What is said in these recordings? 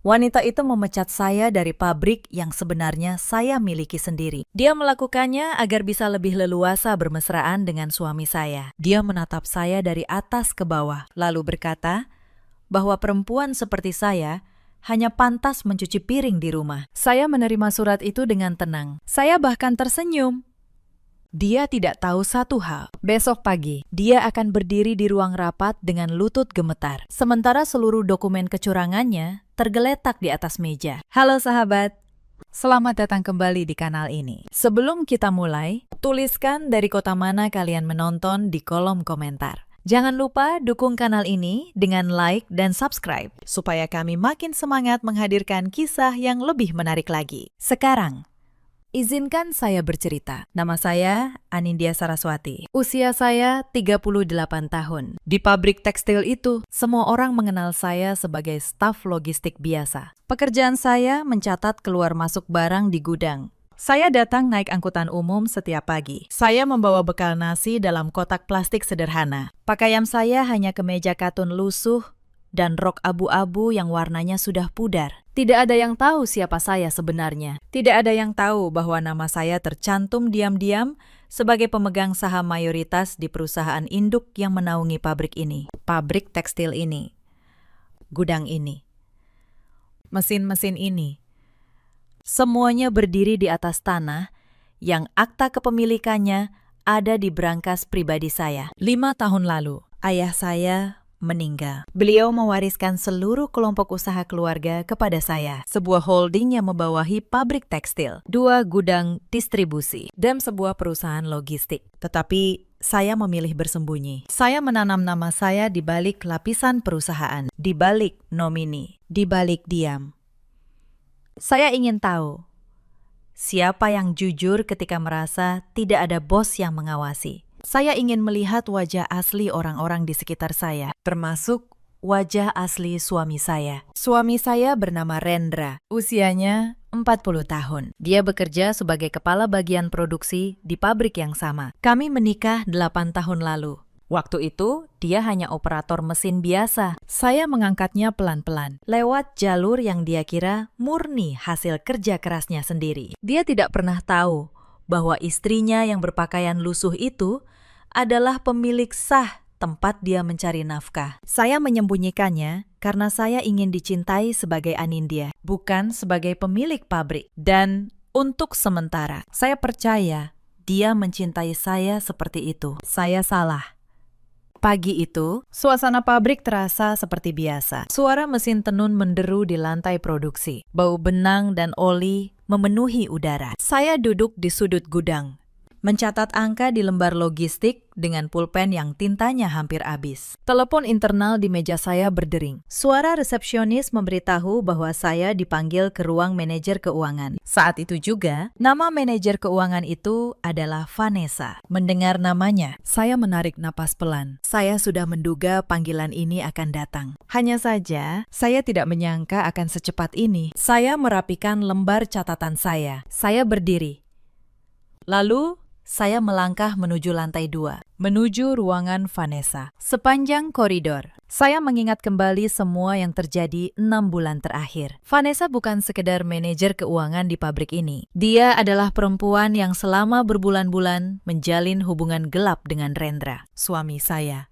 Wanita itu memecat saya dari pabrik yang sebenarnya saya miliki sendiri. Dia melakukannya agar bisa lebih leluasa bermesraan dengan suami saya. Dia menatap saya dari atas ke bawah, lalu berkata bahwa perempuan seperti saya hanya pantas mencuci piring di rumah. Saya menerima surat itu dengan tenang. Saya bahkan tersenyum. Dia tidak tahu satu hal. Besok pagi, dia akan berdiri di ruang rapat dengan lutut gemetar. Sementara seluruh dokumen kecurangannya tergeletak di atas meja. Halo sahabat, selamat datang kembali di kanal ini. Sebelum kita mulai, tuliskan dari kota mana kalian menonton di kolom komentar. Jangan lupa dukung kanal ini dengan like dan subscribe, supaya kami makin semangat menghadirkan kisah yang lebih menarik lagi. Sekarang, izinkan saya bercerita. Nama saya Anindya Saraswati. Usia saya 38 tahun. Di pabrik tekstil itu, semua orang mengenal saya sebagai staf logistik biasa. Pekerjaan saya mencatat keluar masuk barang di gudang. Saya datang naik angkutan umum setiap pagi. Saya membawa bekal nasi dalam kotak plastik sederhana. Pakaian saya hanya kemeja katun lusuh dan rok abu-abu yang warnanya sudah pudar. Tidak ada yang tahu siapa saya sebenarnya. Tidak ada yang tahu bahwa nama saya tercantum diam-diam sebagai pemegang saham mayoritas di perusahaan induk yang menaungi pabrik ini. Pabrik tekstil ini. Gudang ini. Mesin-mesin ini. Semuanya berdiri di atas tanah yang akta kepemilikannya ada di brankas pribadi saya. 5 tahun lalu, ayah saya meninggal. Beliau mewariskan seluruh kelompok usaha keluarga kepada saya. Sebuah holding yang membawahi pabrik tekstil, 2 gudang distribusi, dan sebuah perusahaan logistik. Tetapi saya memilih bersembunyi. Saya menanam nama saya di balik lapisan perusahaan, di balik nomini, di balik diam. Saya ingin tahu siapa yang jujur ketika merasa tidak ada bos yang mengawasi. Saya ingin melihat wajah asli orang-orang di sekitar saya, termasuk wajah asli suami saya. Suami saya bernama Rendra, usianya 40 tahun. Dia bekerja sebagai kepala bagian produksi di pabrik yang sama. Kami menikah 8 tahun lalu. Waktu itu, dia hanya operator mesin biasa. Saya mengangkatnya pelan-pelan, lewat jalur yang dia kira murni hasil kerja kerasnya sendiri. Dia tidak pernah tahu bahwa istrinya yang berpakaian lusuh itu adalah pemilik sah tempat dia mencari nafkah. Saya menyembunyikannya karena saya ingin dicintai sebagai Anindya, bukan sebagai pemilik pabrik. Dan untuk sementara, saya percaya dia mencintai saya seperti itu. Saya salah. Pagi itu, suasana pabrik terasa seperti biasa. Suara mesin tenun menderu di lantai produksi. Bau benang dan oli memenuhi udara. Saya duduk di sudut gudang, mencatat angka di lembar logistik dengan pulpen yang tintanya hampir habis. Telepon internal di meja saya berdering. Suara resepsionis memberitahu bahwa saya dipanggil ke ruang manajer keuangan. Saat itu juga, nama manajer keuangan itu adalah Vanessa. Mendengar namanya, saya menarik napas pelan. Saya sudah menduga panggilan ini akan datang. Hanya saja, saya tidak menyangka akan secepat ini. Saya merapikan lembar catatan saya. Saya berdiri. Lalu, saya melangkah menuju lantai 2, menuju ruangan Vanessa. Sepanjang koridor, saya mengingat kembali semua yang terjadi 6 bulan terakhir. Vanessa bukan sekedar manajer keuangan di pabrik ini. Dia adalah perempuan yang selama berbulan-bulan menjalin hubungan gelap dengan Rendra, suami saya.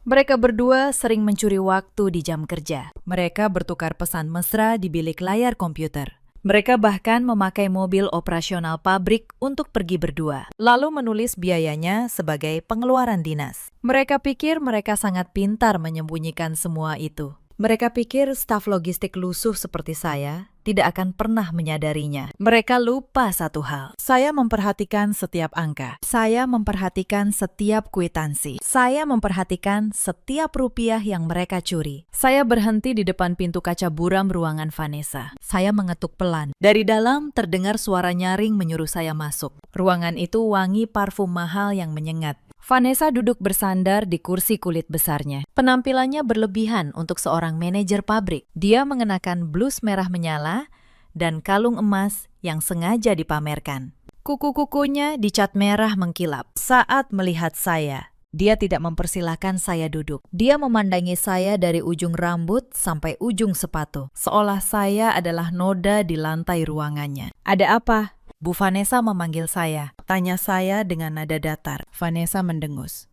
Mereka berdua sering mencuri waktu di jam kerja. Mereka bertukar pesan mesra di bilik layar komputer. Mereka bahkan memakai mobil operasional pabrik untuk pergi berdua, lalu menulis biayanya sebagai pengeluaran dinas. Mereka pikir mereka sangat pintar menyembunyikan semua itu. Mereka pikir staf logistik lusuh seperti saya tidak akan pernah menyadarinya. Mereka lupa satu hal. Saya memperhatikan setiap angka. Saya memperhatikan setiap kwitansi. Saya memperhatikan setiap rupiah yang mereka curi. Saya berhenti di depan pintu kaca buram ruangan Vanessa. Saya mengetuk pelan. Dari dalam terdengar suara nyaring menyuruh saya masuk. Ruangan itu wangi parfum mahal yang menyengat. Vanessa duduk bersandar di kursi kulit besarnya. Penampilannya berlebihan untuk seorang manajer pabrik. Dia mengenakan blus merah menyala dan kalung emas yang sengaja dipamerkan. Kuku-kukunya dicat merah mengkilap. Saat melihat saya, Dia tidak mempersilahkan saya duduk. Dia memandangi saya dari ujung rambut sampai ujung sepatu, seolah saya adalah noda di lantai ruangannya. "Ada apa?" Bu Vanessa memanggil saya. Tanya saya dengan nada datar. Vanessa mendengus.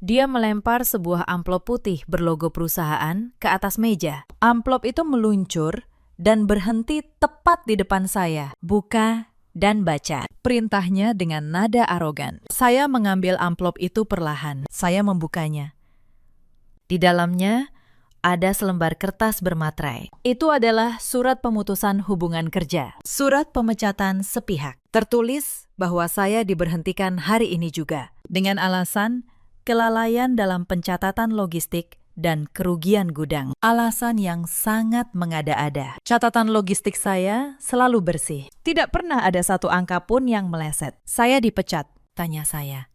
Dia melempar sebuah amplop putih berlogo perusahaan ke atas meja. Amplop itu meluncur dan berhenti tepat di depan saya. "Buka dan baca," perintahnya dengan nada arogan. Saya mengambil amplop itu perlahan. Saya membukanya. Di dalamnya ada selembar kertas bermaterai. Itu adalah surat pemutusan hubungan kerja. Surat pemecatan sepihak. Tertulis bahwa saya diberhentikan hari ini juga. Dengan alasan kelalaian dalam pencatatan logistik dan kerugian gudang. Alasan yang sangat mengada-ada. Catatan logistik saya selalu bersih. Tidak pernah ada satu angka pun yang meleset. "Saya dipecat?" tanya saya.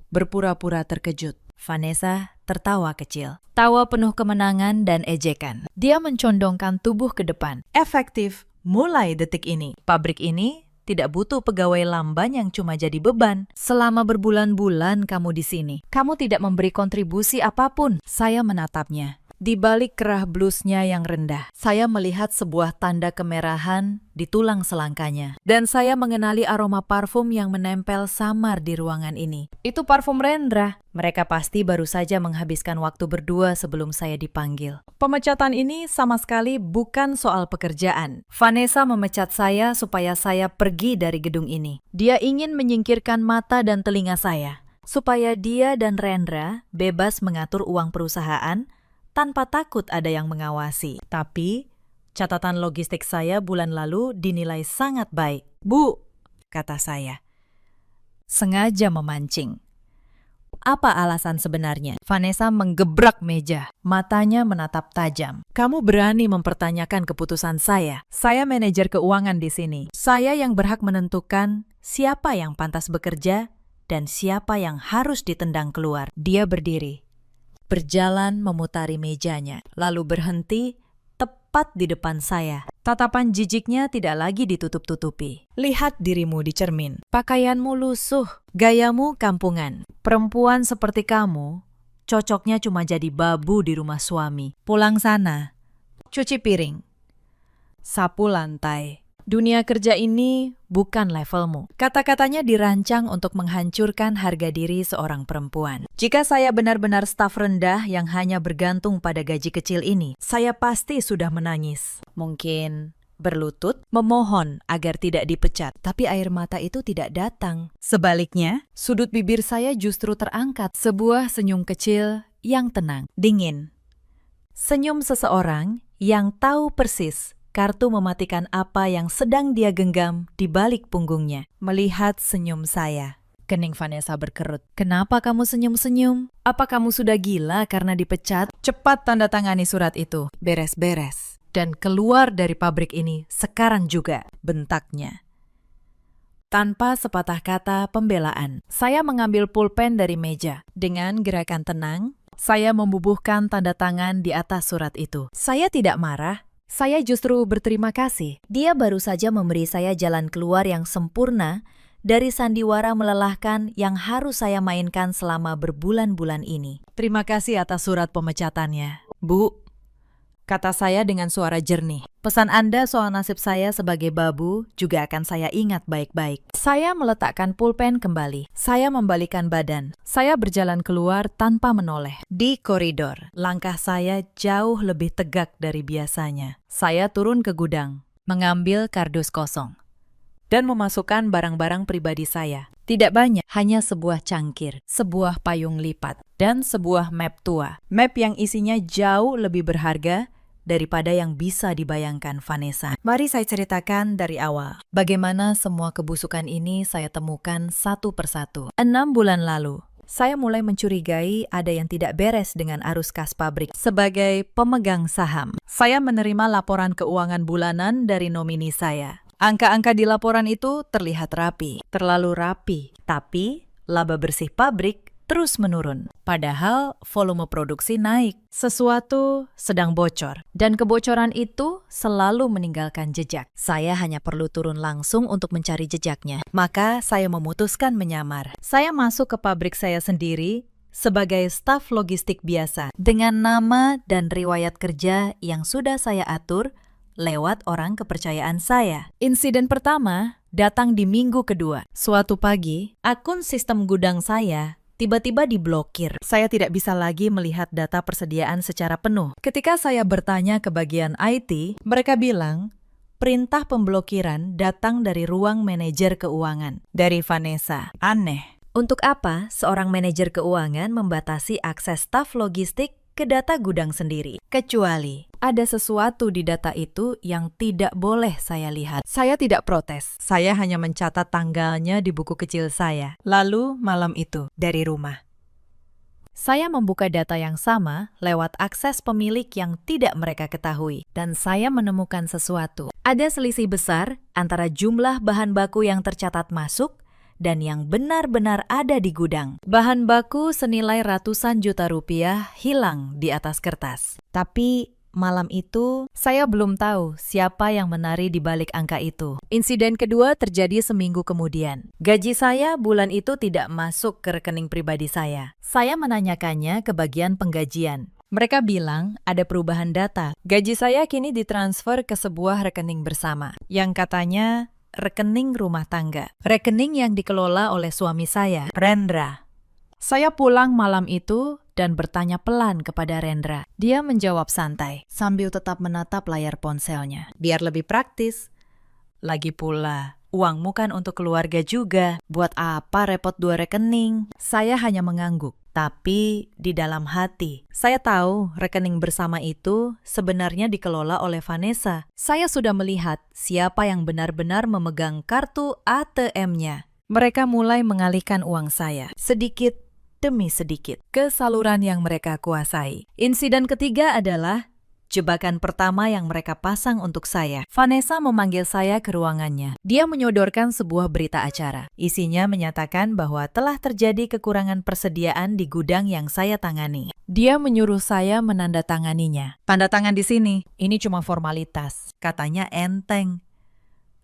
Berpura-pura terkejut. Vanessa tertawa kecil. Tawa penuh kemenangan dan ejekan. Dia mencondongkan tubuh ke depan. "Efektif mulai detik ini. Pabrik ini tidak butuh pegawai lamban yang cuma jadi beban. Selama berbulan-bulan kamu di sini, kamu tidak memberi kontribusi apapun." Saya menatapnya. Di balik kerah blusnya yang rendah, saya melihat sebuah tanda kemerahan di tulang selangkanya. Dan saya mengenali aroma parfum yang menempel samar di ruangan ini. Itu parfum Rendra. Mereka pasti baru saja menghabiskan waktu berdua sebelum saya dipanggil. Pemecatan ini sama sekali bukan soal pekerjaan. Vanessa memecat saya supaya saya pergi dari gedung ini. Dia ingin menyingkirkan mata dan telinga saya, supaya dia dan Rendra bebas mengatur uang perusahaan tanpa takut ada yang mengawasi. Tapi catatan logistik saya bulan lalu dinilai sangat baik. "Bu," kata saya, sengaja memancing. "Apa alasan sebenarnya?" Vanessa menggebrak meja. Matanya menatap tajam. "Kamu berani mempertanyakan keputusan saya. Saya manajer keuangan di sini. Saya yang berhak menentukan siapa yang pantas bekerja dan siapa yang harus ditendang keluar." Dia berdiri, berjalan memutari mejanya, lalu berhenti tepat di depan saya. Tatapan jijiknya tidak lagi ditutup-tutupi. "Lihat dirimu di cermin. Pakaianmu lusuh, gayamu kampungan. Perempuan seperti kamu cocoknya cuma jadi babu di rumah suami. Pulang sana, cuci piring, sapu lantai. Dunia kerja ini bukan levelmu." Kata-katanya dirancang untuk menghancurkan harga diri seorang perempuan. Jika saya benar-benar staf rendah yang hanya bergantung pada gaji kecil ini, saya pasti sudah menangis. Mungkin berlutut, memohon agar tidak dipecat. Tapi air mata itu tidak datang. Sebaliknya, sudut bibir saya justru terangkat. Sebuah senyum kecil yang tenang, dingin. Senyum seseorang yang tahu persis kartu mematikan apa yang sedang dia genggam di balik punggungnya. Melihat senyum saya, kening Vanessa berkerut. "Kenapa kamu senyum-senyum? Apa kamu sudah gila karena dipecat? Cepat tanda tangani surat itu. Beres-beres. Dan keluar dari pabrik ini sekarang juga," bentaknya. Tanpa sepatah kata pembelaan, saya mengambil pulpen dari meja. Dengan gerakan tenang, saya membubuhkan tanda tangan di atas surat itu. Saya tidak marah. Saya justru berterima kasih. Dia baru saja memberi saya jalan keluar yang sempurna dari sandiwara melelahkan yang harus saya mainkan selama berbulan-bulan ini. "Terima kasih atas surat pemecatannya, Bu," kata saya dengan suara jernih. "Pesan Anda soal nasib saya sebagai babu juga akan saya ingat baik-baik." Saya meletakkan pulpen kembali. Saya membalikkan badan. Saya berjalan keluar tanpa menoleh. Di koridor, langkah saya jauh lebih tegak dari biasanya. Saya turun ke gudang, mengambil kardus kosong, dan memasukkan barang-barang pribadi saya. Tidak banyak, hanya sebuah cangkir, sebuah payung lipat, dan sebuah map tua. Map yang isinya jauh lebih berharga daripada yang bisa dibayangkan Vanessa. Mari saya ceritakan dari awal. Bagaimana semua kebusukan ini saya temukan satu persatu. 6 bulan lalu, saya mulai mencurigai ada yang tidak beres dengan arus kas pabrik. Sebagai pemegang saham, saya menerima laporan keuangan bulanan dari nomini saya. Angka-angka di laporan itu terlihat rapi, terlalu rapi. Tapi laba bersih pabrik terus menurun. Padahal volume produksi naik. Sesuatu sedang bocor. Dan kebocoran itu selalu meninggalkan jejak. Saya hanya perlu turun langsung untuk mencari jejaknya. Maka saya memutuskan menyamar. Saya masuk ke pabrik saya sendiri sebagai staf logistik biasa dengan nama dan riwayat kerja yang sudah saya atur lewat orang kepercayaan saya. Insiden pertama datang di minggu kedua. Suatu pagi, akun sistem gudang saya tiba-tiba diblokir. Saya tidak bisa lagi melihat data persediaan secara penuh. Ketika saya bertanya ke bagian IT, mereka bilang perintah pemblokiran datang dari ruang manajer keuangan, dari Vanessa. Aneh. Untuk apa seorang manajer keuangan membatasi akses staf logistik ke data gudang sendiri? Kecuali ada sesuatu di data itu yang tidak boleh saya lihat. Saya tidak protes. Saya hanya mencatat tanggalnya di buku kecil saya. Lalu malam itu dari rumah, saya membuka data yang sama lewat akses pemilik yang tidak mereka ketahui. Dan saya menemukan sesuatu. Ada selisih besar antara jumlah bahan baku yang tercatat masuk dan yang benar-benar ada di gudang. Bahan baku senilai ratusan juta rupiah hilang di atas kertas. Tapi malam itu, saya belum tahu siapa yang menari di balik angka itu. Insiden kedua terjadi seminggu kemudian. Gaji saya bulan itu tidak masuk ke rekening pribadi saya. Saya menanyakannya ke bagian penggajian. Mereka bilang ada perubahan data. Gaji saya kini ditransfer ke sebuah rekening bersama, yang katanya rekening rumah tangga. Rekening yang dikelola oleh suami saya, Rendra. Saya pulang malam itu dan bertanya pelan kepada Rendra. Dia menjawab santai, sambil tetap menatap layar ponselnya. Biar lebih praktis. Lagi pula, uangmu kan untuk keluarga juga. Buat apa repot 2 rekening? Saya hanya mengangguk. Tapi di dalam hati, saya tahu rekening bersama itu sebenarnya dikelola oleh Vanessa. Saya sudah melihat siapa yang benar-benar memegang kartu ATM-nya. Mereka mulai mengalihkan uang saya, sedikit demi sedikit, ke saluran yang mereka kuasai. Insiden ketiga adalah jebakan pertama yang mereka pasang untuk saya. Vanessa memanggil saya ke ruangannya. Dia menyodorkan sebuah berita acara. Isinya menyatakan bahwa telah terjadi kekurangan persediaan di gudang yang saya tangani. Dia menyuruh saya menandatanganinya. Tanda tangan di sini, ini cuma formalitas. Katanya enteng.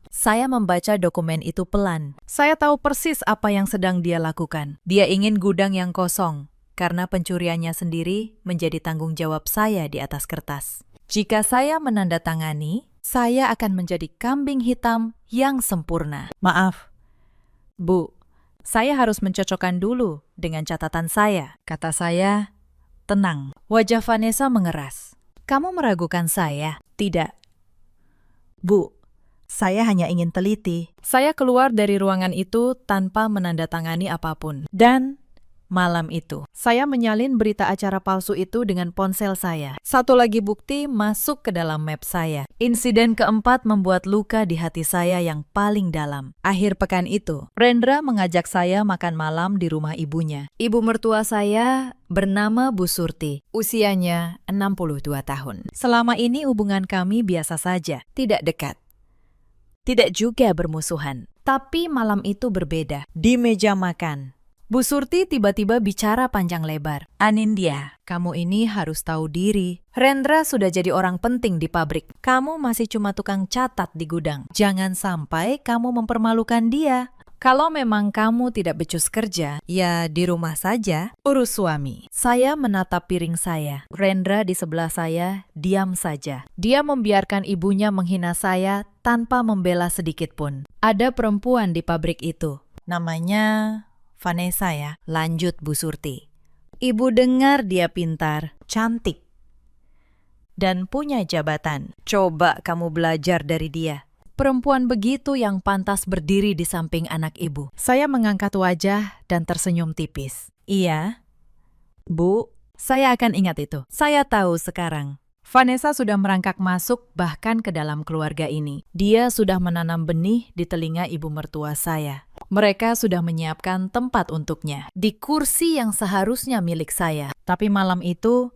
Saya membaca dokumen itu pelan. Saya tahu persis apa yang sedang dia lakukan. Dia ingin gudang yang kosong, karena pencuriannya sendiri menjadi tanggung jawab saya di atas kertas. Jika saya menandatangani, saya akan menjadi kambing hitam yang sempurna. Maaf, Bu, saya harus mencocokkan dulu dengan catatan saya. Kata saya, tenang. Wajah Vanessa mengeras. Kamu meragukan saya? Tidak. Bu, saya hanya ingin teliti. Saya keluar dari ruangan itu tanpa menandatangani apapun. Dan malam itu, saya menyalin berita acara palsu itu dengan ponsel saya. Satu lagi bukti masuk ke dalam map saya. Insiden keempat membuat luka di hati saya yang paling dalam. Akhir pekan itu, Rendra mengajak saya makan malam di rumah ibunya. Ibu mertua saya bernama Bu Surti. Usianya 62 tahun. Selama ini hubungan kami biasa saja, tidak dekat. Tidak juga bermusuhan. Tapi malam itu berbeda. Di meja makan, Bu Surti tiba-tiba bicara panjang lebar. Anindya, kamu ini harus tahu diri. Rendra sudah jadi orang penting di pabrik. Kamu masih cuma tukang catat di gudang. Jangan sampai kamu mempermalukan dia. Kalau memang kamu tidak becus kerja, ya di rumah saja, urus suami. Saya menatap piring saya. Rendra di sebelah saya diam saja. Dia membiarkan ibunya menghina saya tanpa membela sedikit pun. Ada perempuan di pabrik itu. Namanya Vanessa ya, lanjut Bu Surti. Ibu dengar dia pintar, cantik, dan punya jabatan. Coba kamu belajar dari dia. Perempuan begitu yang pantas berdiri di samping anak ibu. Saya mengangkat wajah dan tersenyum tipis. Iya, Bu, saya akan ingat itu. Saya tahu sekarang. Vanessa sudah merangkak masuk bahkan ke dalam keluarga ini. Dia sudah menanam benih di telinga ibu mertua saya. Mereka sudah menyiapkan tempat untuknya di kursi yang seharusnya milik saya. Tapi malam itu,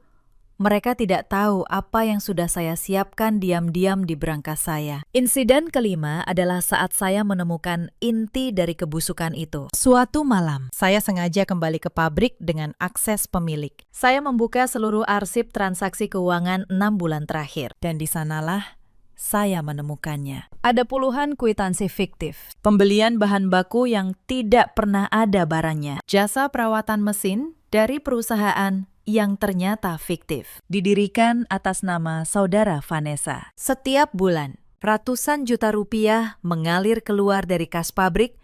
mereka tidak tahu apa yang sudah saya siapkan diam-diam di berangkas saya. Insiden kelima adalah saat saya menemukan inti dari kebusukan itu. Suatu malam, saya sengaja kembali ke pabrik dengan akses pemilik. Saya membuka seluruh arsip transaksi keuangan 6 bulan terakhir. Dan di sanalah saya menemukannya. Ada puluhan kwitansi fiktif, pembelian bahan baku yang tidak pernah ada barangnya, jasa perawatan mesin dari perusahaan yang ternyata fiktif, didirikan atas nama saudara Vanessa. Setiap bulan, ratusan juta rupiah mengalir keluar dari kas pabrik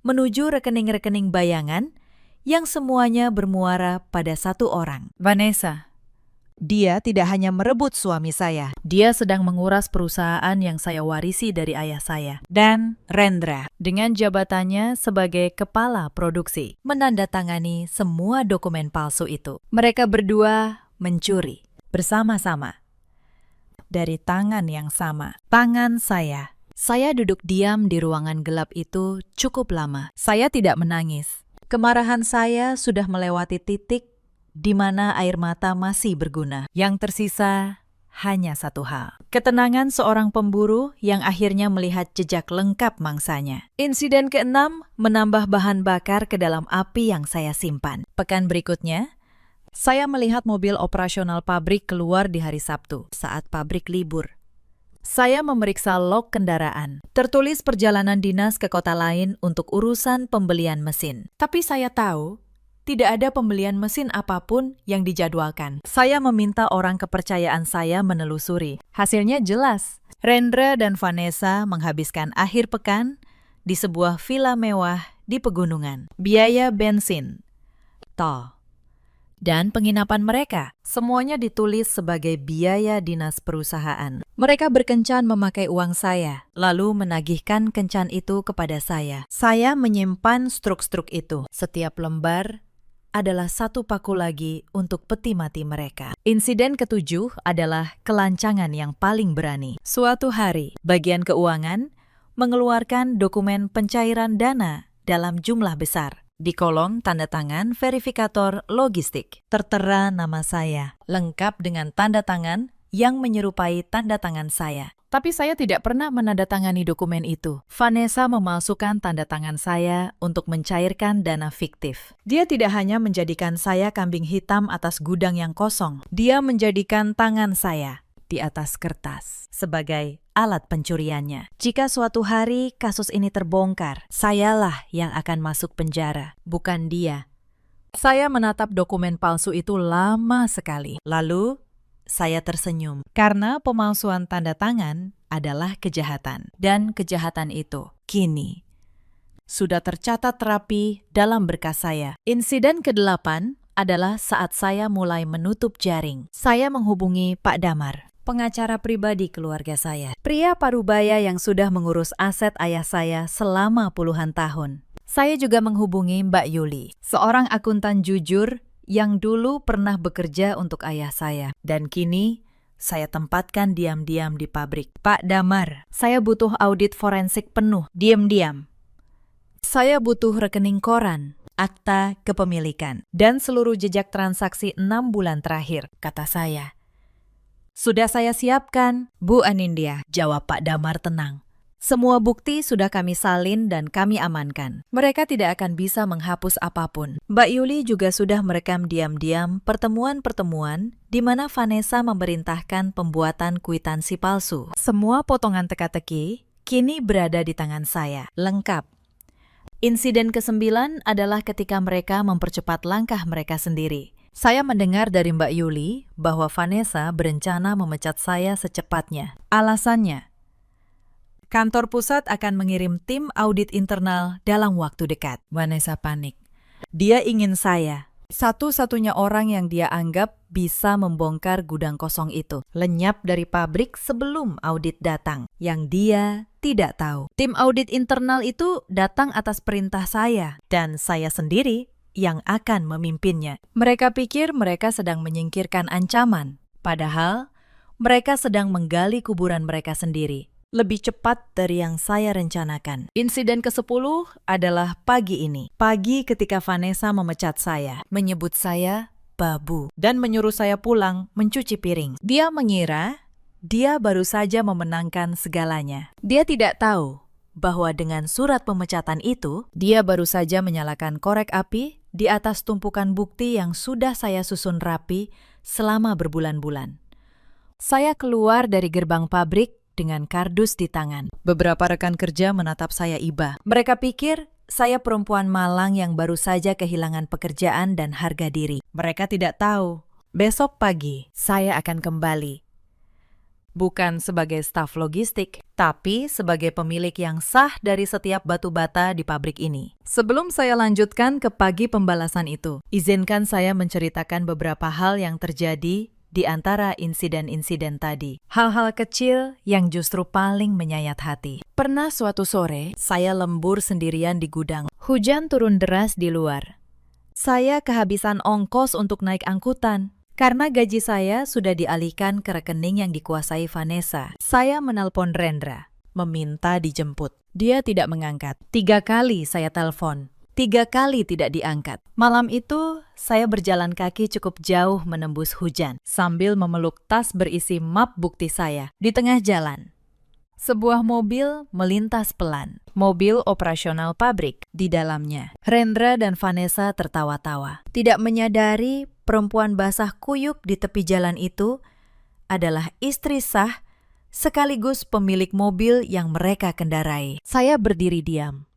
menuju rekening-rekening bayangan yang semuanya bermuara pada satu orang, Vanessa. Dia tidak hanya merebut suami saya, dia sedang menguras perusahaan yang saya warisi dari ayah saya. Dan Rendra, dengan jabatannya sebagai kepala produksi, menandatangani semua dokumen palsu itu. Mereka berdua mencuri bersama-sama dari tangan yang sama, tangan saya. Saya duduk diam di ruangan gelap itu cukup lama. Saya tidak menangis. Kemarahan saya sudah melewati titik di mana air mata masih berguna. Yang tersisa hanya satu hal. Ketenangan seorang pemburu yang akhirnya melihat jejak lengkap mangsanya. Insiden ke-6 menambah bahan bakar ke dalam api yang saya simpan. Pekan berikutnya, saya melihat mobil operasional pabrik keluar di hari Sabtu saat pabrik libur. Saya memeriksa log kendaraan. Tertulis perjalanan dinas ke kota lain untuk urusan pembelian mesin. Tapi saya tahu tidak ada pembelian mesin apapun yang dijadwalkan. Saya meminta orang kepercayaan saya menelusuri. Hasilnya jelas. Rendra dan Vanessa menghabiskan akhir pekan di sebuah villa mewah di pegunungan. Biaya bensin, tol, dan penginapan mereka semuanya ditulis sebagai biaya dinas perusahaan. Mereka berkencan memakai uang saya, lalu menagihkan kencan itu kepada saya. Saya menyimpan struk-struk itu. Setiap lembar adalah satu paku lagi untuk peti mati mereka. Insiden ke-7 adalah kelancangan yang paling berani. Suatu hari, bagian keuangan mengeluarkan dokumen pencairan dana dalam jumlah besar. Di kolom tanda tangan verifikator logistik, tertera nama saya, lengkap dengan tanda tangan yang menyerupai tanda tangan saya. Tapi saya tidak pernah menandatangani dokumen itu. Vanessa memalsukan tanda tangan saya untuk mencairkan dana fiktif. Dia tidak hanya menjadikan saya kambing hitam atas gudang yang kosong. Dia menjadikan tangan saya di atas kertas sebagai alat pencuriannya. Jika suatu hari kasus ini terbongkar, sayalah yang akan masuk penjara, bukan dia. Saya menatap dokumen palsu itu lama sekali. Lalu saya tersenyum karena pemalsuan tanda tangan adalah kejahatan. Dan kejahatan itu kini sudah tercatat rapi dalam berkas saya. Insiden ke-8 adalah saat saya mulai menutup jaring. Saya menghubungi Pak Damar, pengacara pribadi keluarga saya. Pria parubaya yang sudah mengurus aset ayah saya selama puluhan tahun. Saya juga menghubungi Mbak Yuli, seorang akuntan jujur yang dulu pernah bekerja untuk ayah saya. Dan kini saya tempatkan diam-diam di pabrik. Pak Damar, saya butuh audit forensik penuh, diam-diam. Saya butuh rekening koran, akta kepemilikan, dan seluruh jejak transaksi 6 bulan terakhir, kata saya. Sudah saya siapkan, Bu Anindya, jawab Pak Damar tenang. Semua bukti sudah kami salin dan kami amankan. Mereka tidak akan bisa menghapus apapun. Mbak Yuli juga sudah merekam diam-diam pertemuan-pertemuan di mana Vanessa memerintahkan pembuatan kwitansi palsu. Semua potongan teka-teki kini berada di tangan saya, lengkap. Insiden ke-9 adalah ketika mereka mempercepat langkah mereka sendiri. Saya mendengar dari Mbak Yuli bahwa Vanessa berencana memecat saya secepatnya. Alasannya, kantor pusat akan mengirim tim audit internal dalam waktu dekat. Vanessa panik. Dia ingin saya, satu-satunya orang yang dia anggap bisa membongkar gudang kosong itu, lenyap dari pabrik sebelum audit datang, yang dia tidak tahu. Tim audit internal itu datang atas perintah saya, dan saya sendiri yang akan memimpinnya. Mereka pikir mereka sedang menyingkirkan ancaman, padahal mereka sedang menggali kuburan mereka sendiri. Lebih cepat dari yang saya rencanakan. Insiden ke-10 adalah pagi ini. Pagi ketika Vanessa memecat saya, menyebut saya babu, dan menyuruh saya pulang mencuci piring. Dia mengira dia baru saja memenangkan segalanya. Dia tidak tahu bahwa dengan surat pemecatan itu, dia baru saja menyalakan korek api di atas tumpukan bukti yang sudah saya susun rapi selama berbulan-bulan. Saya keluar dari gerbang pabrik dengan kardus di tangan. Beberapa rekan kerja menatap saya iba. Mereka pikir saya perempuan malang yang baru saja kehilangan pekerjaan dan harga diri. Mereka tidak tahu. Besok pagi, saya akan kembali. Bukan sebagai staf logistik, tapi sebagai pemilik yang sah dari setiap batu bata di pabrik ini. Sebelum saya lanjutkan ke pagi pembalasan itu, izinkan saya menceritakan beberapa hal yang terjadi di antara insiden-insiden tadi. Hal-hal kecil yang justru paling menyayat hati. Pernah suatu sore, saya lembur sendirian di gudang. Hujan turun deras di luar. Saya kehabisan ongkos untuk naik angkutan. Karena gaji saya sudah dialihkan ke rekening yang dikuasai Vanessa, saya menelpon Rendra, meminta dijemput. Dia tidak mengangkat. 3 kali saya telepon, 3 kali tidak diangkat. Malam itu, saya berjalan kaki cukup jauh menembus hujan, sambil memeluk tas berisi map bukti saya. Di tengah jalan, sebuah mobil melintas pelan. Mobil operasional pabrik di dalamnya. Rendra dan Vanessa tertawa-tawa. Tidak menyadari perempuan basah kuyup di tepi jalan itu adalah istri sah sekaligus pemilik mobil yang mereka kendarai. Saya berdiri diam,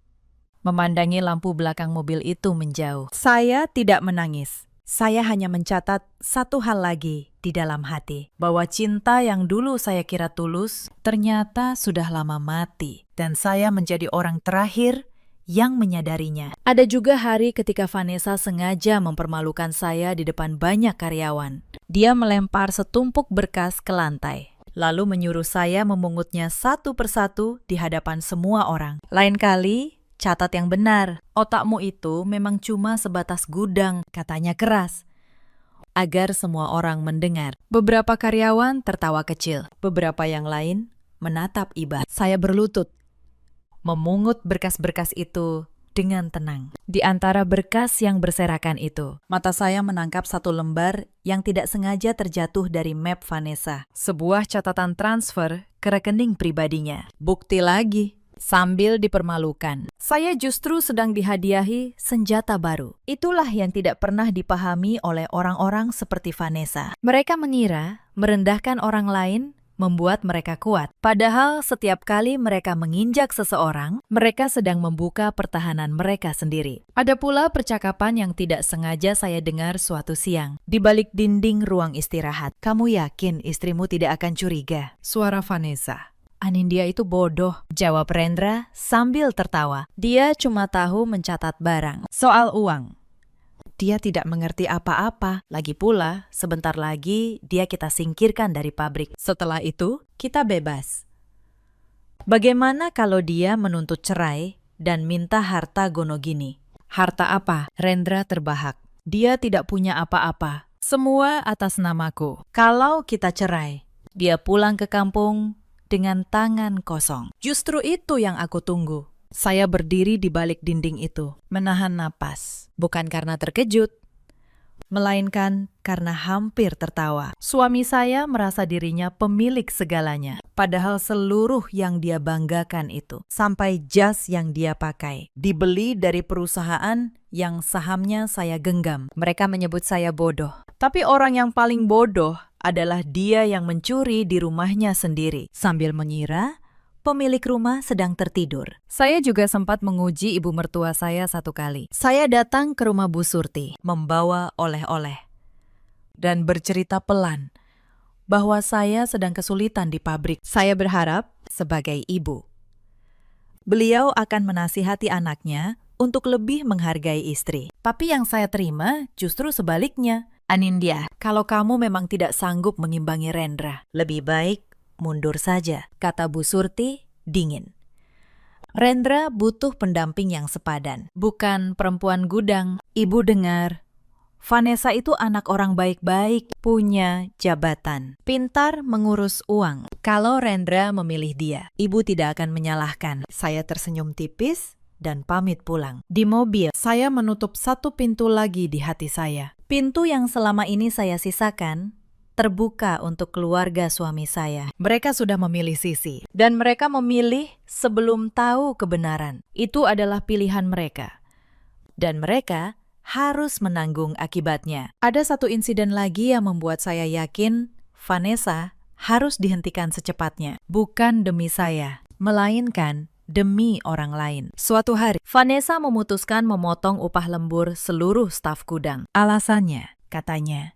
memandangi lampu belakang mobil itu menjauh. Saya tidak menangis. Saya hanya mencatat satu hal lagi di dalam hati, bahwa cinta yang dulu saya kira tulus ternyata sudah lama mati, dan saya menjadi orang terakhir yang menyadarinya. Ada juga hari ketika Vanessa sengaja mempermalukan saya di depan banyak karyawan. Dia melempar setumpuk berkas ke lantai, lalu menyuruh saya memungutnya satu persatu di hadapan semua orang. Lain kali, catat yang benar, otakmu itu memang cuma sebatas gudang, katanya keras, agar semua orang mendengar. Beberapa karyawan tertawa kecil, beberapa yang lain menatap iba. Saya berlutut, memungut berkas-berkas itu dengan tenang. Di antara berkas yang berserakan itu, mata saya menangkap satu lembar yang tidak sengaja terjatuh dari map Vanessa. Sebuah catatan transfer ke rekening pribadinya. Bukti lagi. Sambil dipermalukan, saya justru sedang dihadiahi senjata baru. Itulah yang tidak pernah dipahami oleh orang-orang seperti Vanessa. Mereka mengira merendahkan orang lain membuat mereka kuat. Padahal setiap kali mereka menginjak seseorang, mereka sedang membuka pertahanan mereka sendiri. Ada pula percakapan yang tidak sengaja saya dengar suatu siang. Di balik dinding ruang istirahat. Kamu yakin istrimu tidak akan curiga? Suara Vanessa. Anindya itu bodoh, jawab Rendra sambil tertawa. Dia cuma tahu mencatat barang. Soal uang, dia tidak mengerti apa-apa. Lagi pula, sebentar lagi dia kita singkirkan dari pabrik. Setelah itu, kita bebas. Bagaimana kalau dia menuntut cerai dan minta harta Gonogini? Harta apa? Rendra terbahak. Dia tidak punya apa-apa. Semua atas namaku. Kalau kita cerai, dia pulang ke kampung dengan tangan kosong. Justru itu yang aku tunggu. Saya berdiri di balik dinding itu, menahan napas. Bukan karena terkejut, melainkan karena hampir tertawa. Suami saya merasa dirinya pemilik segalanya. Padahal seluruh yang dia banggakan itu, sampai jas yang dia pakai, dibeli dari perusahaan yang sahamnya saya genggam. Mereka menyebut saya bodoh. Tapi orang yang paling bodoh adalah dia yang mencuri di rumahnya sendiri, sambil mengira pemilik rumah sedang tertidur. Saya juga sempat menguji ibu mertua saya satu kali. Saya datang ke rumah Bu Surti, membawa oleh-oleh, dan bercerita pelan bahwa saya sedang kesulitan di pabrik. Saya berharap, sebagai ibu, beliau akan menasihati anaknya untuk lebih menghargai istri. Tapi yang saya terima justru sebaliknya. Anindya, kalau kamu memang tidak sanggup mengimbangi Rendra, lebih baik mundur saja, kata Bu Surti dingin. Rendra butuh pendamping yang sepadan, bukan perempuan gudang. Ibu dengar, Vanessa itu anak orang baik-baik, punya jabatan, pintar mengurus uang. Kalau Rendra memilih dia, ibu tidak akan menyalahkan. Saya tersenyum tipis dan pamit pulang. Di mobil, saya menutup satu pintu lagi di hati saya. Pintu yang selama ini saya sisakan terbuka untuk keluarga suami saya. Mereka sudah memilih sisi, dan mereka memilih sebelum tahu kebenaran. Itu adalah pilihan mereka, dan mereka harus menanggung akibatnya. Ada satu insiden lagi yang membuat saya yakin Vanessa harus dihentikan secepatnya. Bukan demi saya, melainkan demi orang lain. Suatu hari, Vanessa memutuskan memotong upah lembur seluruh staf gudang. Alasannya, katanya,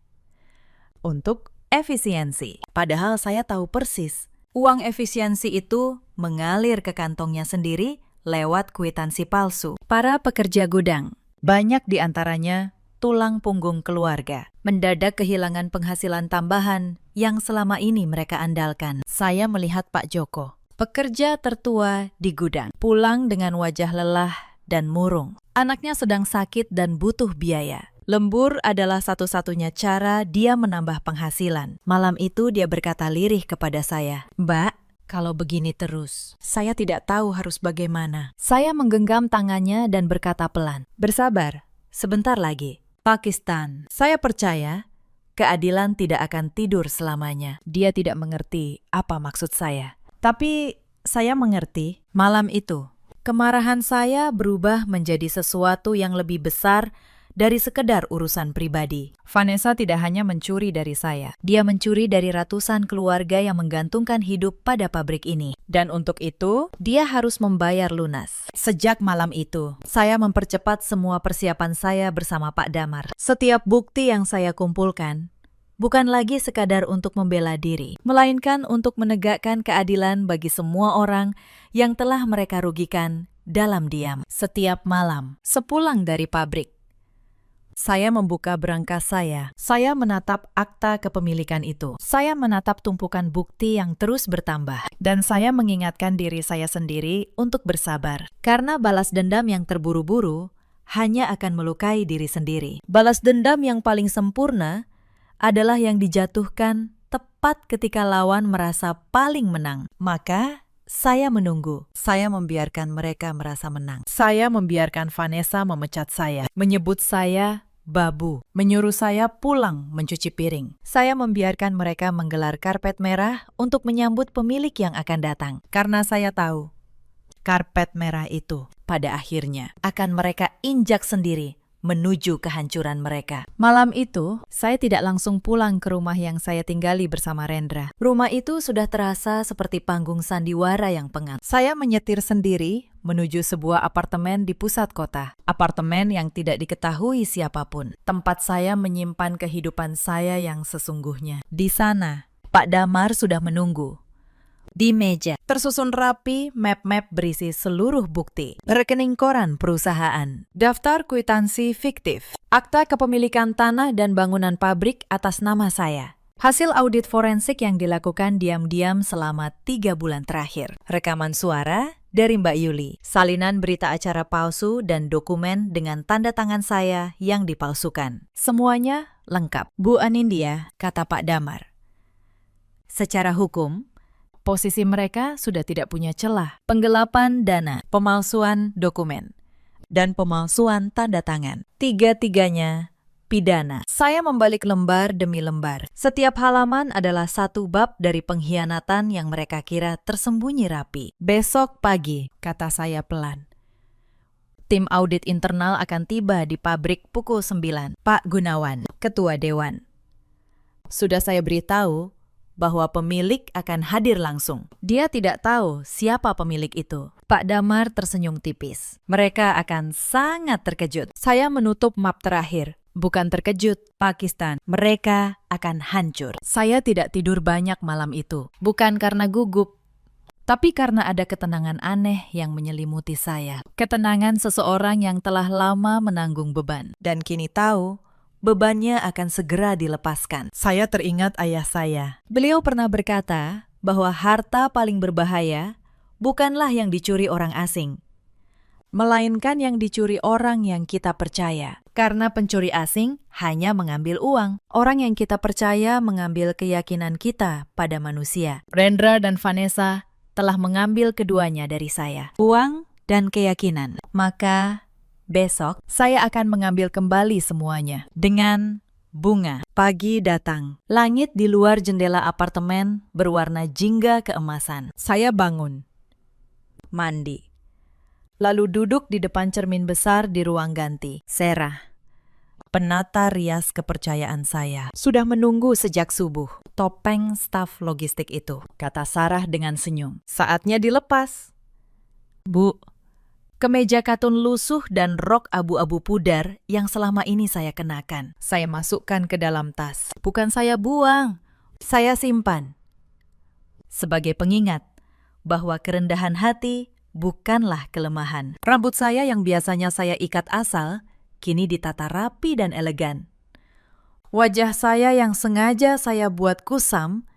untuk efisiensi. Padahal saya tahu persis, uang efisiensi itu mengalir ke kantongnya sendiri lewat kwitansi palsu. Para pekerja gudang, banyak di antaranya tulang punggung keluarga, mendadak kehilangan penghasilan tambahan yang selama ini mereka andalkan. Saya melihat Pak Joko, pekerja tertua di gudang, pulang dengan wajah lelah dan murung. Anaknya sedang sakit dan butuh biaya. Lembur adalah satu-satunya cara dia menambah penghasilan. Malam itu dia berkata lirih kepada saya, "Mbak, kalau begini terus, saya tidak tahu harus bagaimana." Saya menggenggam tangannya dan berkata pelan, "Bersabar, sebentar lagi." Pakistan, saya percaya keadilan tidak akan tidur selamanya. Dia tidak mengerti apa maksud saya. Tapi saya mengerti. Malam itu, kemarahan saya berubah menjadi sesuatu yang lebih besar dari sekedar urusan pribadi. Vanessa tidak hanya mencuri dari saya. Dia mencuri dari ratusan keluarga yang menggantungkan hidup pada pabrik ini. Dan untuk itu, dia harus membayar lunas. Sejak malam itu, saya mempercepat semua persiapan saya bersama Pak Damar. Setiap bukti yang saya kumpulkan bukan lagi sekadar untuk membela diri, melainkan untuk menegakkan keadilan bagi semua orang yang telah mereka rugikan dalam diam. Setiap malam, sepulang dari pabrik, saya membuka berangkas saya. Saya menatap akta kepemilikan itu. Saya menatap tumpukan bukti yang terus bertambah. Dan saya mengingatkan diri saya sendiri untuk bersabar. Karena balas dendam yang terburu-buru hanya akan melukai diri sendiri. Balas dendam yang paling sempurna adalah yang dijatuhkan tepat ketika lawan merasa paling menang. Maka saya menunggu. Saya membiarkan mereka merasa menang. Saya membiarkan Vanessa memecat saya, menyebut saya babu, menyuruh saya pulang mencuci piring. Saya membiarkan mereka menggelar karpet merah untuk menyambut pemilik yang akan datang. Karena saya tahu, karpet merah itu pada akhirnya akan mereka injak sendiri menuju kehancuran mereka. Malam itu, saya tidak langsung pulang ke rumah yang saya tinggali bersama Rendra. Rumah itu sudah terasa seperti panggung sandiwara yang pengap. Saya menyetir sendiri menuju sebuah apartemen di pusat kota. Apartemen yang tidak diketahui siapapun. Tempat saya menyimpan kehidupan saya yang sesungguhnya. Di sana, Pak Damar sudah menunggu. Di meja, tersusun rapi map-map berisi seluruh bukti, rekening koran perusahaan, daftar kwitansi fiktif, akta kepemilikan tanah dan bangunan pabrik atas nama saya. Hasil audit forensik yang dilakukan diam-diam selama 3 bulan terakhir. Rekaman suara dari Mbak Yuli, salinan berita acara palsu dan dokumen dengan tanda tangan saya yang dipalsukan. Semuanya lengkap. Bu Anindya, kata Pak Damar. Secara hukum, posisi mereka sudah tidak punya celah. Penggelapan dana, pemalsuan dokumen, dan pemalsuan tanda tangan. Tiga-tiganya pidana. Saya membalik lembar demi lembar. Setiap halaman adalah satu bab dari pengkhianatan yang mereka kira tersembunyi rapi. Besok pagi, kata saya pelan, tim audit internal akan tiba di pabrik pukul 9. Pak Gunawan, Ketua Dewan. Sudah saya beritahu bahwa pemilik akan hadir langsung. Dia tidak tahu siapa pemilik itu. Pak Damar tersenyum tipis. Mereka akan sangat terkejut. Saya menutup map terakhir. Bukan terkejut, Pakistan. Mereka akan hancur. Saya tidak tidur banyak malam itu. Bukan karena gugup, tapi karena ada ketenangan aneh yang menyelimuti saya. Ketenangan seseorang yang telah lama menanggung beban. Dan kini tahu, bebannya akan segera dilepaskan. Saya teringat ayah saya. Beliau pernah berkata bahwa harta paling berbahaya bukanlah yang dicuri orang asing, melainkan yang dicuri orang yang kita percaya. Karena pencuri asing hanya mengambil uang. Orang yang kita percaya mengambil keyakinan kita pada manusia. Rendra dan Vanessa telah mengambil keduanya dari saya. Uang dan keyakinan. Maka besok saya akan mengambil kembali semuanya. Dengan bunga. Pagi datang. Langit di luar jendela apartemen berwarna jingga keemasan. Saya bangun. Mandi. Lalu duduk di depan cermin besar di ruang ganti. Serah, penata rias kepercayaan saya, sudah menunggu sejak subuh. Topeng staf logistik itu, kata Sarah dengan senyum. Saatnya dilepas. Bu, kemeja katun lusuh dan rok abu-abu pudar yang selama ini saya kenakan. Saya masukkan ke dalam tas. Bukan saya buang, saya simpan. Sebagai pengingat bahwa kerendahan hati bukanlah kelemahan. Rambut saya yang biasanya saya ikat asal, kini ditata rapi dan elegan. Wajah saya yang sengaja saya buat kusam,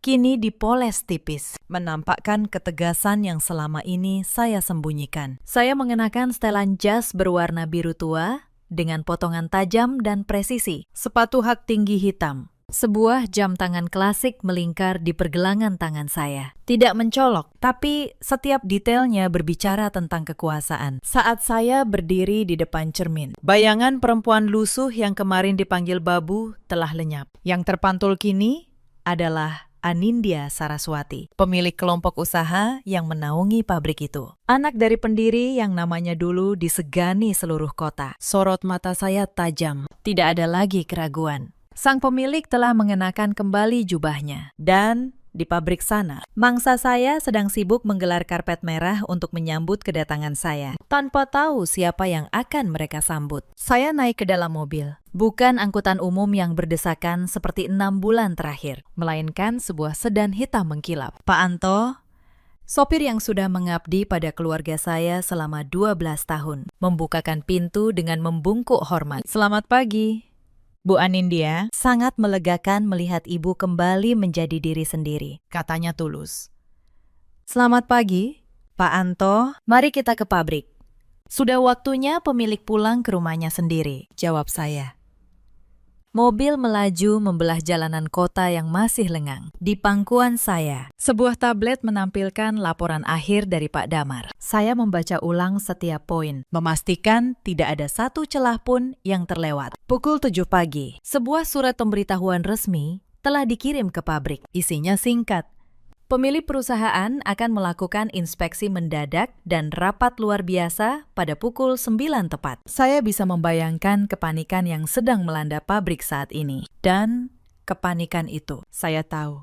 kini dipoles tipis, menampakkan ketegasan yang selama ini saya sembunyikan. Saya mengenakan setelan jas berwarna biru tua dengan potongan tajam dan presisi, sepatu hak tinggi hitam. Sebuah jam tangan klasik melingkar di pergelangan tangan saya. Tidak mencolok, tapi setiap detailnya berbicara tentang kekuasaan. Saat saya berdiri di depan cermin, bayangan perempuan lusuh yang kemarin dipanggil Babu telah lenyap. Yang terpantul kini adalah Anindya Saraswati, pemilik kelompok usaha yang menaungi pabrik itu. Anak dari pendiri yang namanya dulu disegani seluruh kota. Sorot mata saya tajam, tidak ada lagi keraguan. Sang pemilik telah mengenakan kembali jubahnya. Dan di pabrik sana, mangsa saya sedang sibuk menggelar karpet merah untuk menyambut kedatangan saya. Tanpa tahu siapa yang akan mereka sambut. Saya naik ke dalam mobil. Bukan angkutan umum yang berdesakan seperti 6 bulan terakhir, melainkan sebuah sedan hitam mengkilap. Pak Anto, sopir yang sudah mengabdi pada keluarga saya selama 12 tahun, membukakan pintu dengan membungkuk hormat. Selamat pagi. Bu Anindya, sangat melegakan melihat ibu kembali menjadi diri sendiri, katanya tulus. Selamat pagi, Pak Anto, mari kita ke pabrik. Sudah waktunya pemilik pulang ke rumahnya sendiri, jawab saya. Mobil melaju membelah jalanan kota yang masih lengang. Di pangkuan saya, sebuah tablet menampilkan laporan akhir dari Pak Damar. Saya membaca ulang setiap poin, memastikan tidak ada satu celah pun yang terlewat. Pukul 7 pagi, sebuah surat pemberitahuan resmi telah dikirim ke pabrik. Isinya singkat. Pemilik perusahaan akan melakukan inspeksi mendadak dan rapat luar biasa pada pukul 9 tepat. Saya bisa membayangkan kepanikan yang sedang melanda pabrik saat ini. Dan kepanikan itu, saya tahu,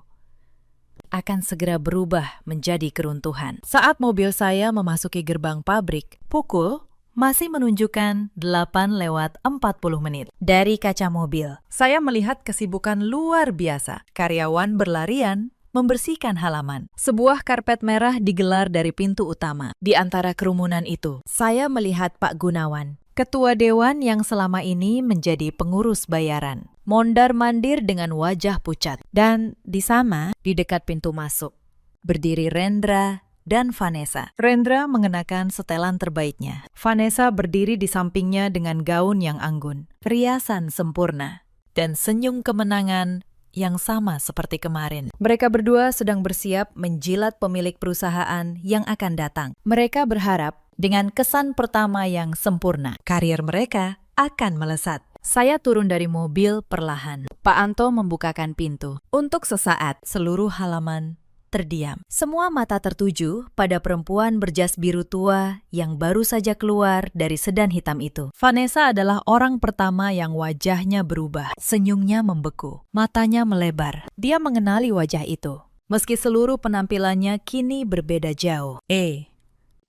akan segera berubah menjadi keruntuhan. Saat mobil saya memasuki gerbang pabrik, pukul masih menunjukkan 8:40. Dari kaca mobil, saya melihat kesibukan luar biasa. Karyawan berlarian membersihkan halaman. Sebuah karpet merah digelar dari pintu utama. Di antara kerumunan itu, saya melihat Pak Gunawan, ketua dewan yang selama ini menjadi pengurus bayaran, mondar-mandir dengan wajah pucat. Dan di sana, di dekat pintu masuk, berdiri Rendra dan Vanessa. Rendra mengenakan setelan terbaiknya. Vanessa berdiri di sampingnya dengan gaun yang anggun, riasan sempurna, dan senyum kemenangan yang sama seperti kemarin. Mereka berdua sedang bersiap menjilat pemilik perusahaan yang akan datang. Mereka berharap dengan kesan pertama yang sempurna, karir mereka akan melesat. Saya turun dari mobil perlahan. Pak Anto membukakan pintu. Untuk sesaat, seluruh halaman terdiam. Semua mata tertuju pada perempuan berjas biru tua yang baru saja keluar dari sedan hitam itu. Vanessa adalah orang pertama yang wajahnya berubah. Senyumnya membeku, matanya melebar. Dia mengenali wajah itu, meski seluruh penampilannya kini berbeda jauh.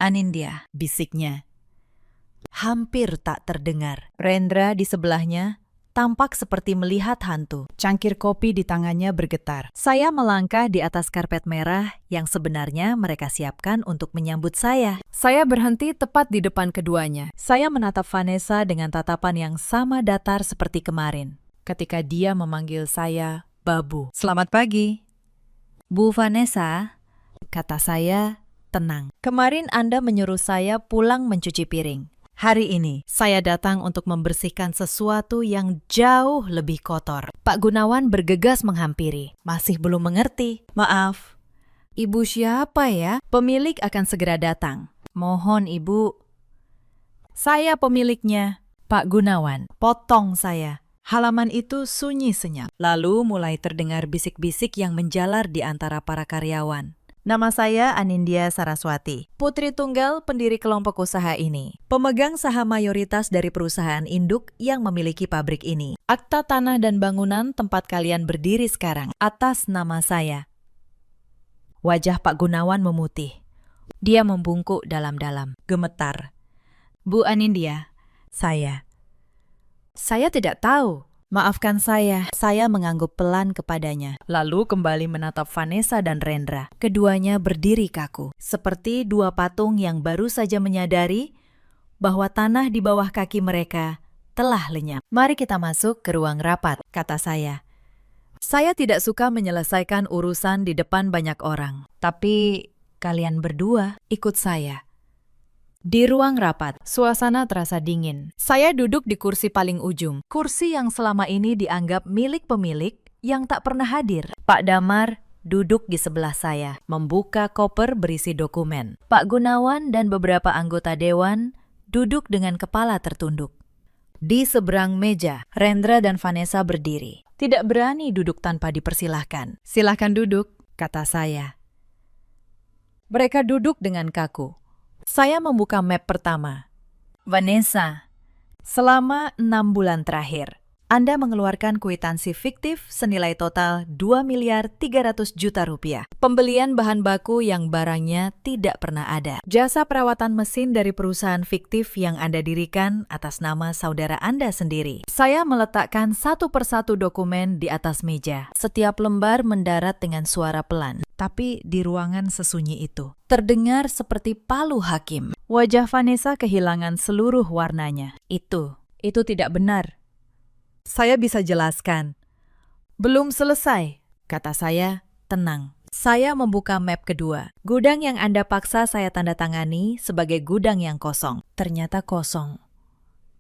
Anindya, bisiknya. Hampir tak terdengar. Rendra di sebelahnya tampak seperti melihat hantu. Cangkir kopi di tangannya bergetar. Saya melangkah di atas karpet merah yang sebenarnya mereka siapkan untuk menyambut saya. Saya berhenti tepat di depan keduanya. Saya menatap Vanessa dengan tatapan yang sama datar seperti kemarin, ketika dia memanggil saya Babu. Selamat pagi, Bu Vanessa, kata saya tenang. Kemarin Anda menyuruh saya pulang mencuci piring. Hari ini, saya datang untuk membersihkan sesuatu yang jauh lebih kotor. Pak Gunawan bergegas menghampiri. Masih belum mengerti. Maaf. Ibu siapa ya? Pemilik akan segera datang. Mohon Ibu. Saya pemiliknya, Pak Gunawan. Potong saya. Halaman itu sunyi senyap. Lalu mulai terdengar bisik-bisik yang menjalar di antara para karyawan. Nama saya Anindya Saraswati, putri tunggal pendiri kelompok usaha ini, pemegang saham mayoritas dari perusahaan induk yang memiliki pabrik ini. Akta tanah dan bangunan tempat kalian berdiri sekarang atas nama saya. Wajah Pak Gunawan memutih. Dia membungkuk dalam-dalam, gemetar. Bu Anindya, saya tidak tahu. Maafkan saya mengangguk pelan kepadanya. Lalu kembali menatap Vanessa dan Rendra. Keduanya berdiri kaku, seperti dua patung yang baru saja menyadari bahwa tanah di bawah kaki mereka telah lenyap. Mari kita masuk ke ruang rapat, kata saya. Saya tidak suka menyelesaikan urusan di depan banyak orang. Tapi kalian berdua ikut saya. Di ruang rapat, suasana terasa dingin. Saya duduk di kursi paling ujung, kursi yang selama ini dianggap milik pemilik yang tak pernah hadir. Pak Damar duduk di sebelah saya, membuka koper berisi dokumen. Pak Gunawan dan beberapa anggota dewan duduk dengan kepala tertunduk. Di seberang meja, Rendra dan Vanessa berdiri. Tidak berani duduk tanpa dipersilahkan. Silahkan duduk, kata saya. Mereka duduk dengan kaku. Saya membuka map pertama. Vanessa, selama 6 bulan terakhir, Anda mengeluarkan kwitansi fiktif senilai total 2.300.000.000 rupiah. Pembelian bahan baku yang barangnya tidak pernah ada. Jasa perawatan mesin dari perusahaan fiktif yang Anda dirikan atas nama saudara Anda sendiri. Saya meletakkan satu persatu dokumen di atas meja. Setiap lembar mendarat dengan suara pelan. Tapi di ruangan sesunyi itu, terdengar seperti palu hakim. Wajah Vanessa kehilangan seluruh warnanya. Itu tidak benar. Saya bisa jelaskan. Belum selesai, kata saya, tenang. Saya membuka map kedua. Gudang yang Anda paksa saya tanda tangani sebagai gudang yang kosong. Ternyata kosong.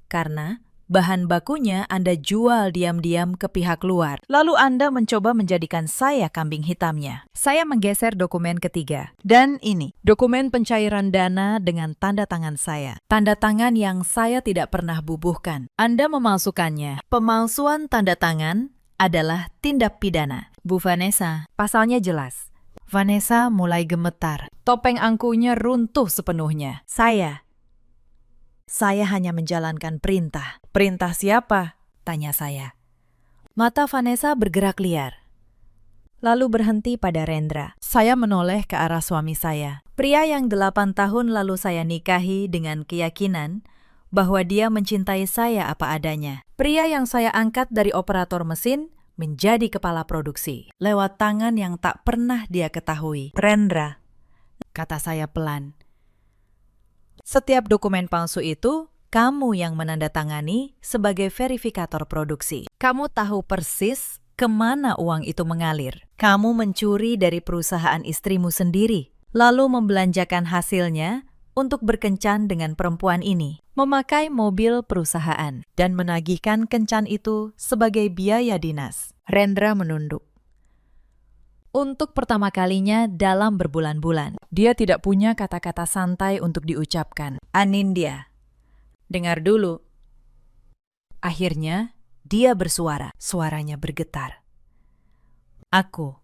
Karena bahan bakunya Anda jual diam-diam ke pihak luar. Lalu Anda mencoba menjadikan saya kambing hitamnya. Saya menggeser dokumen ketiga. Dan ini, dokumen pencairan dana dengan tanda tangan saya. Tanda tangan yang saya tidak pernah bubuhkan. Anda memalsukannya. Pemalsuan tanda tangan adalah tindak pidana. Bu Vanessa, pasalnya jelas. Vanessa mulai gemetar. Topeng angkuhnya runtuh sepenuhnya. Saya hanya menjalankan perintah. Perintah siapa? Tanya saya. Mata Vanessa bergerak liar. Lalu berhenti pada Rendra. Saya menoleh ke arah suami saya. Pria yang 8 tahun lalu saya nikahi dengan keyakinan bahwa dia mencintai saya apa adanya. Pria yang saya angkat dari operator mesin menjadi kepala produksi. Lewat tangan yang tak pernah dia ketahui. Rendra, kata saya pelan. Setiap dokumen palsu itu, kamu yang menandatangani sebagai verifikator produksi. Kamu tahu persis kemana uang itu mengalir. Kamu mencuri dari perusahaan istrimu sendiri, lalu membelanjakan hasilnya untuk berkencan dengan perempuan ini, memakai mobil perusahaan, dan menagihkan kencan itu sebagai biaya dinas. Rendra menunduk. Untuk pertama kalinya dalam berbulan-bulan, dia tidak punya kata-kata santai untuk diucapkan. Anindya, dengar dulu. Akhirnya, dia bersuara. Suaranya bergetar. Aku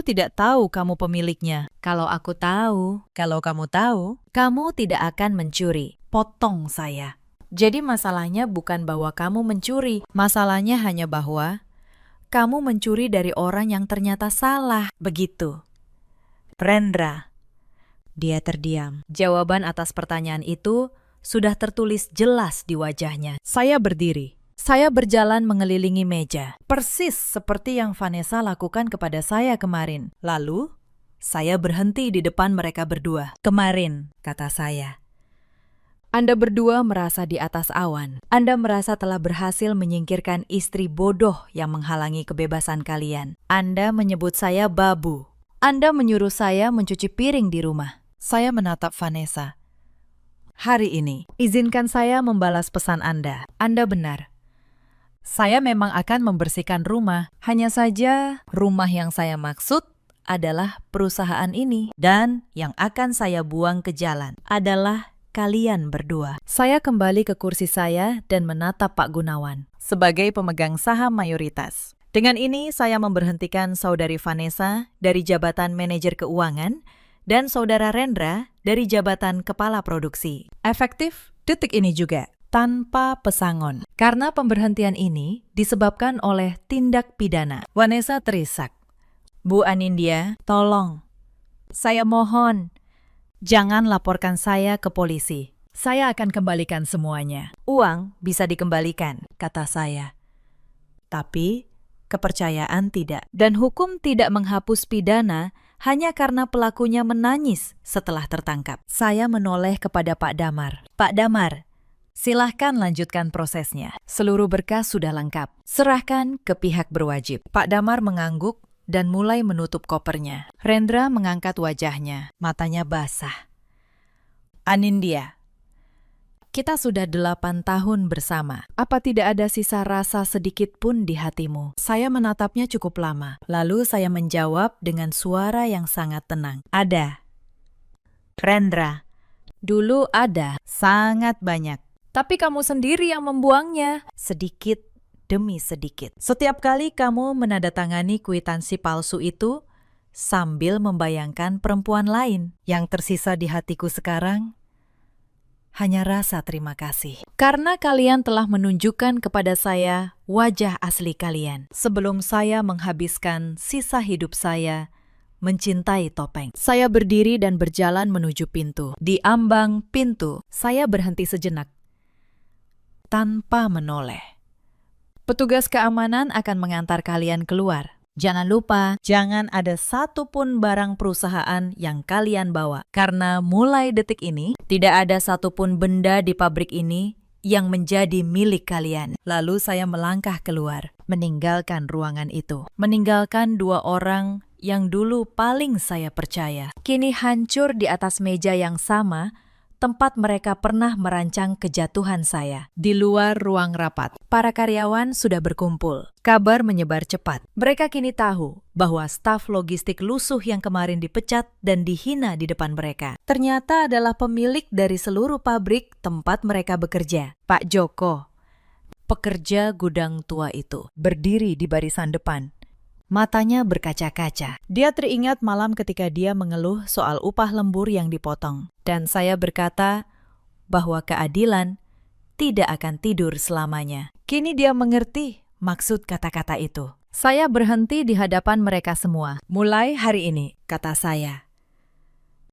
tidak tahu kamu pemiliknya. Kalau kamu tahu, kamu tidak akan mencuri. Potong saya. Jadi masalahnya bukan bahwa kamu mencuri. Masalahnya hanya bahwa kamu mencuri dari orang yang ternyata salah. Begitu. Rendra. Dia terdiam. Jawaban atas pertanyaan itu sudah tertulis jelas di wajahnya. Saya berdiri. Saya berjalan mengelilingi meja. Persis seperti yang Vanessa lakukan kepada saya kemarin. Lalu, saya berhenti di depan mereka berdua. Kemarin, kata saya. Anda berdua merasa di atas awan. Anda merasa telah berhasil menyingkirkan istri bodoh yang menghalangi kebebasan kalian. Anda menyebut saya babu. Anda menyuruh saya mencuci piring di rumah. Saya menatap Vanessa. Hari ini, izinkan saya membalas pesan Anda. Anda benar. Saya memang akan membersihkan rumah. Hanya saja, rumah yang saya maksud adalah perusahaan ini. Dan yang akan saya buang ke jalan adalah kalian berdua. Saya kembali ke kursi saya dan menatap Pak Gunawan sebagai pemegang saham mayoritas. Dengan ini, saya memberhentikan Saudari Vanessa dari jabatan manajer keuangan dan Saudara Rendra dari jabatan kepala produksi. Efektif detik ini juga, tanpa pesangon. Karena pemberhentian ini disebabkan oleh tindak pidana. Vanessa terisak. Bu Anindya, tolong. Saya mohon. Jangan laporkan saya ke polisi. Saya akan kembalikan semuanya. Uang bisa dikembalikan, kata saya. Tapi kepercayaan tidak. Dan hukum tidak menghapus pidana hanya karena pelakunya menangis setelah tertangkap. Saya menoleh kepada Pak Damar. Pak Damar, silahkan lanjutkan prosesnya. Seluruh berkas sudah lengkap. Serahkan ke pihak berwajib. Pak Damar mengangguk dan mulai menutup kopernya. Rendra mengangkat wajahnya. Matanya basah. Anindya, kita sudah 8 tahun bersama. Apa tidak ada sisa rasa sedikit pun di hatimu? Saya menatapnya cukup lama. Lalu saya menjawab dengan suara yang sangat tenang. Ada. Rendra, dulu ada, sangat banyak. Tapi kamu sendiri yang membuangnya. Sedikit demi sedikit. Setiap kali kamu menandatangani kwitansi palsu itu, sambil membayangkan perempuan lain. Yang tersisa di hatiku sekarang hanya rasa terima kasih. Karena kalian telah menunjukkan kepada saya wajah asli kalian. Sebelum saya menghabiskan sisa hidup saya mencintai topeng. Saya berdiri dan berjalan menuju pintu. Di ambang pintu, saya berhenti sejenak tanpa menoleh. Petugas keamanan akan mengantar kalian keluar. Jangan lupa, jangan ada satupun barang perusahaan yang kalian bawa. Karena mulai detik ini, tidak ada satupun benda di pabrik ini yang menjadi milik kalian. Lalu saya melangkah keluar, meninggalkan ruangan itu. Meninggalkan 2 orang yang dulu paling saya percaya. Kini hancur di atas meja yang sama, tempat mereka pernah merancang kejatuhan saya. Di luar ruang rapat, para karyawan sudah berkumpul. Kabar menyebar cepat. Mereka kini tahu bahwa staf logistik lusuh yang kemarin dipecat dan dihina di depan mereka ternyata adalah pemilik dari seluruh pabrik tempat mereka bekerja. Pak Joko, pekerja gudang tua itu, berdiri di barisan depan. Matanya berkaca-kaca. Dia teringat malam ketika dia mengeluh soal upah lembur yang dipotong. Dan saya berkata bahwa keadilan tidak akan tidur selamanya. Kini dia mengerti maksud kata-kata itu. Saya berhenti di hadapan mereka semua. Mulai hari ini, kata saya,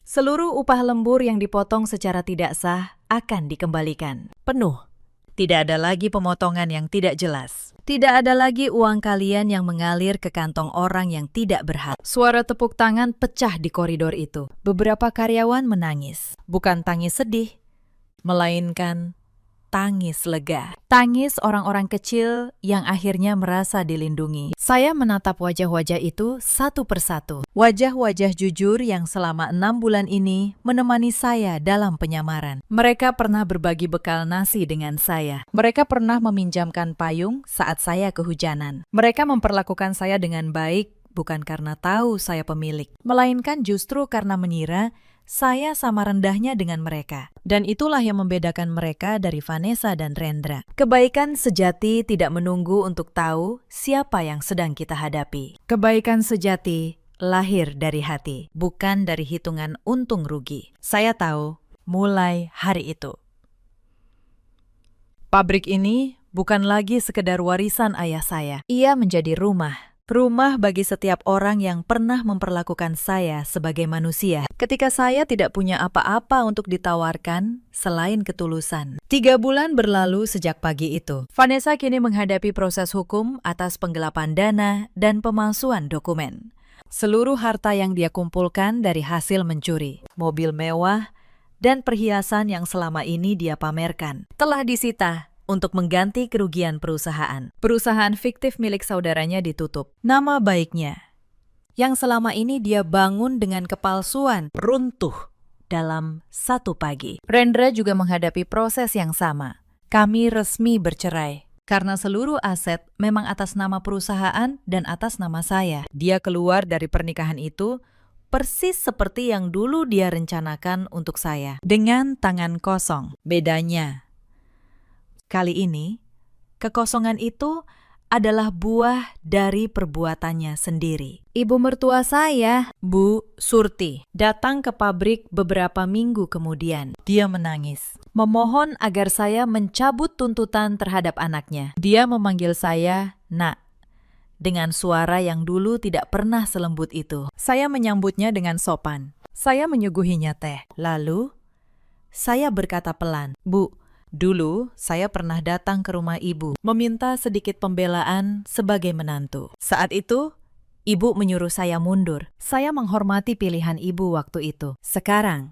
seluruh upah lembur yang dipotong secara tidak sah akan dikembalikan. Penuh. Tidak ada lagi pemotongan yang tidak jelas. Tidak ada lagi uang kalian yang mengalir ke kantong orang yang tidak berhak. Suara tepuk tangan pecah di koridor itu. Beberapa karyawan menangis. Bukan tangis sedih, melainkan tangis lega. Tangis orang-orang kecil yang akhirnya merasa dilindungi. Saya menatap wajah-wajah itu satu persatu. Wajah-wajah jujur yang selama 6 bulan ini menemani saya dalam penyamaran. Mereka pernah berbagi bekal nasi dengan saya. Mereka pernah meminjamkan payung saat saya kehujanan. Mereka memperlakukan saya dengan baik bukan karena tahu saya pemilik, melainkan justru karena mengira saya sama rendahnya dengan mereka. Dan itulah yang membedakan mereka dari Vanessa dan Rendra. Kebaikan sejati tidak menunggu untuk tahu siapa yang sedang kita hadapi. Kebaikan sejati lahir dari hati, bukan dari hitungan untung rugi. Saya tahu mulai hari itu. Pabrik ini bukan lagi sekedar warisan ayah saya. Ia menjadi rumah. Rumah bagi setiap orang yang pernah memperlakukan saya sebagai manusia. Ketika saya tidak punya apa-apa untuk ditawarkan selain ketulusan. 3 bulan berlalu sejak pagi itu. Vanessa kini menghadapi proses hukum atas penggelapan dana dan pemalsuan dokumen. Seluruh harta yang dia kumpulkan dari hasil mencuri, mobil mewah, dan perhiasan yang selama ini dia pamerkan, telah disita untuk mengganti kerugian perusahaan. Perusahaan fiktif milik saudaranya ditutup. Nama baiknya, yang selama ini dia bangun dengan kepalsuan, runtuh dalam 1 pagi. Rendra juga menghadapi proses yang sama. Kami resmi bercerai, karena seluruh aset memang atas nama perusahaan dan atas nama saya. Dia keluar dari pernikahan itu persis seperti yang dulu dia rencanakan untuk saya, dengan tangan kosong. Bedanya, kali ini, kekosongan itu adalah buah dari perbuatannya sendiri. Ibu mertua saya, Bu Surti, datang ke pabrik beberapa minggu kemudian. Dia menangis, memohon agar saya mencabut tuntutan terhadap anaknya. Dia memanggil saya, Nak, dengan suara yang dulu tidak pernah selembut itu. Saya menyambutnya dengan sopan. Saya menyuguhinya teh. Lalu, saya berkata pelan, "Bu, dulu saya pernah datang ke rumah ibu, meminta sedikit pembelaan sebagai menantu. Saat itu, ibu menyuruh saya mundur. Saya menghormati pilihan ibu waktu itu. Sekarang,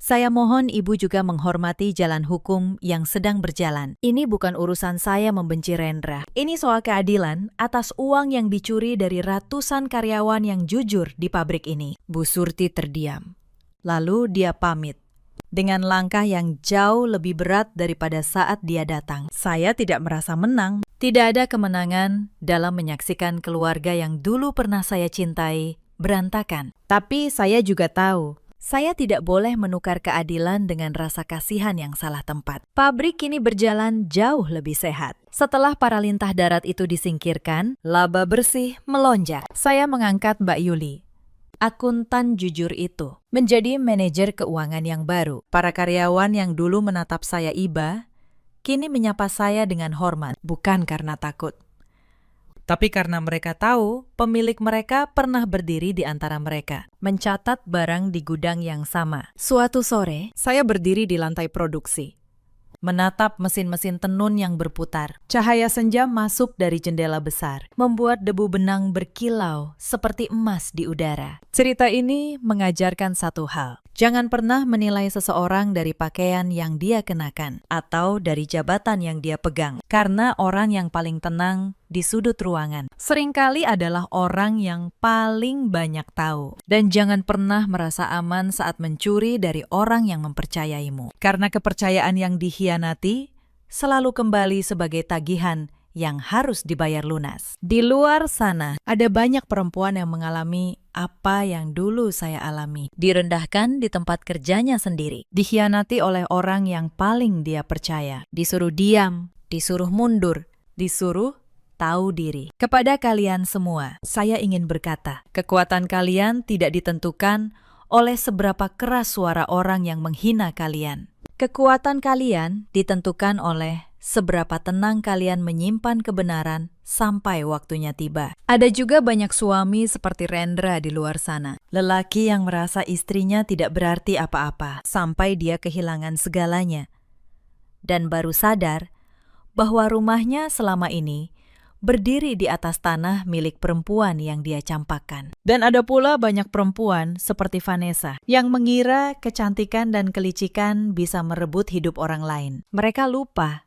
saya mohon ibu juga menghormati jalan hukum yang sedang berjalan. Ini bukan urusan saya membenci Rendra. Ini soal keadilan atas uang yang dicuri dari ratusan karyawan yang jujur di pabrik ini." Bu Surti terdiam. Lalu dia pamit dengan langkah yang jauh lebih berat daripada saat dia datang. Saya tidak merasa menang. Tidak ada kemenangan dalam menyaksikan keluarga yang dulu pernah saya cintai berantakan. Tapi saya juga tahu, saya tidak boleh menukar keadilan dengan rasa kasihan yang salah tempat. Pabrik kini berjalan jauh lebih sehat. Setelah para lintah darat itu disingkirkan, laba bersih melonjak. Saya mengangkat Mbak Yuli, akuntan jujur itu, menjadi manajer keuangan yang baru. Para karyawan yang dulu menatap saya iba, kini menyapa saya dengan hormat, bukan karena takut, tapi karena mereka tahu pemilik mereka pernah berdiri di antara mereka, mencatat barang di gudang yang sama. Suatu sore, saya berdiri di lantai produksi, menatap mesin-mesin tenun yang berputar. Cahaya senja masuk dari jendela besar, membuat debu benang berkilau seperti emas di udara. Cerita ini mengajarkan satu hal. Jangan pernah menilai seseorang dari pakaian yang dia kenakan atau dari jabatan yang dia pegang. Karena orang yang paling tenang di sudut ruangan seringkali adalah orang yang paling banyak tahu. Dan jangan pernah merasa aman saat mencuri dari orang yang mempercayaimu. Karena kepercayaan yang dikhianati selalu kembali sebagai tagihan yang harus dibayar lunas. Di luar sana, ada banyak perempuan yang mengalami apa yang dulu saya alami. Direndahkan di tempat kerjanya sendiri. Dikhianati oleh orang yang paling dia percaya. Disuruh diam, disuruh mundur, disuruh tahu diri. Kepada kalian semua, saya ingin berkata, kekuatan kalian tidak ditentukan oleh seberapa keras suara orang yang menghina kalian. Kekuatan kalian ditentukan oleh seberapa tenang kalian menyimpan kebenaran sampai waktunya tiba. Ada juga banyak suami seperti Rendra di luar sana. Lelaki yang merasa istrinya tidak berarti apa-apa sampai dia kehilangan segalanya. Dan baru sadar bahwa rumahnya selama ini berdiri di atas tanah milik perempuan yang dia campakkan. Dan ada pula banyak perempuan seperti Vanessa yang mengira kecantikan dan kelicikan bisa merebut hidup orang lain. Mereka lupa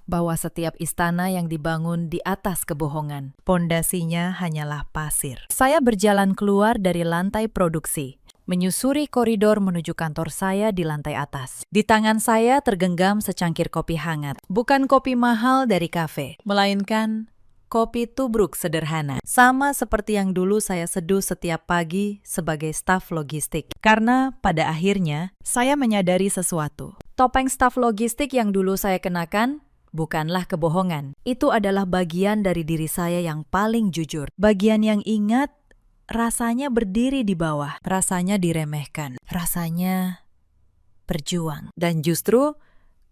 bahwa setiap istana yang dibangun di atas kebohongan, pondasinya hanyalah pasir. Saya berjalan keluar dari lantai produksi, menyusuri koridor menuju kantor saya di lantai atas. Di tangan saya tergenggam secangkir kopi hangat. Bukan kopi mahal dari kafe, melainkan kopi tubruk sederhana. Sama seperti yang dulu saya seduh setiap pagi sebagai staf logistik. Karena pada akhirnya, saya menyadari sesuatu. Topeng staf logistik yang dulu saya kenakan bukanlah kebohongan. Itu adalah bagian dari diri saya yang paling jujur. Bagian yang ingat, rasanya berdiri di bawah, rasanya diremehkan, rasanya berjuang. Dan justru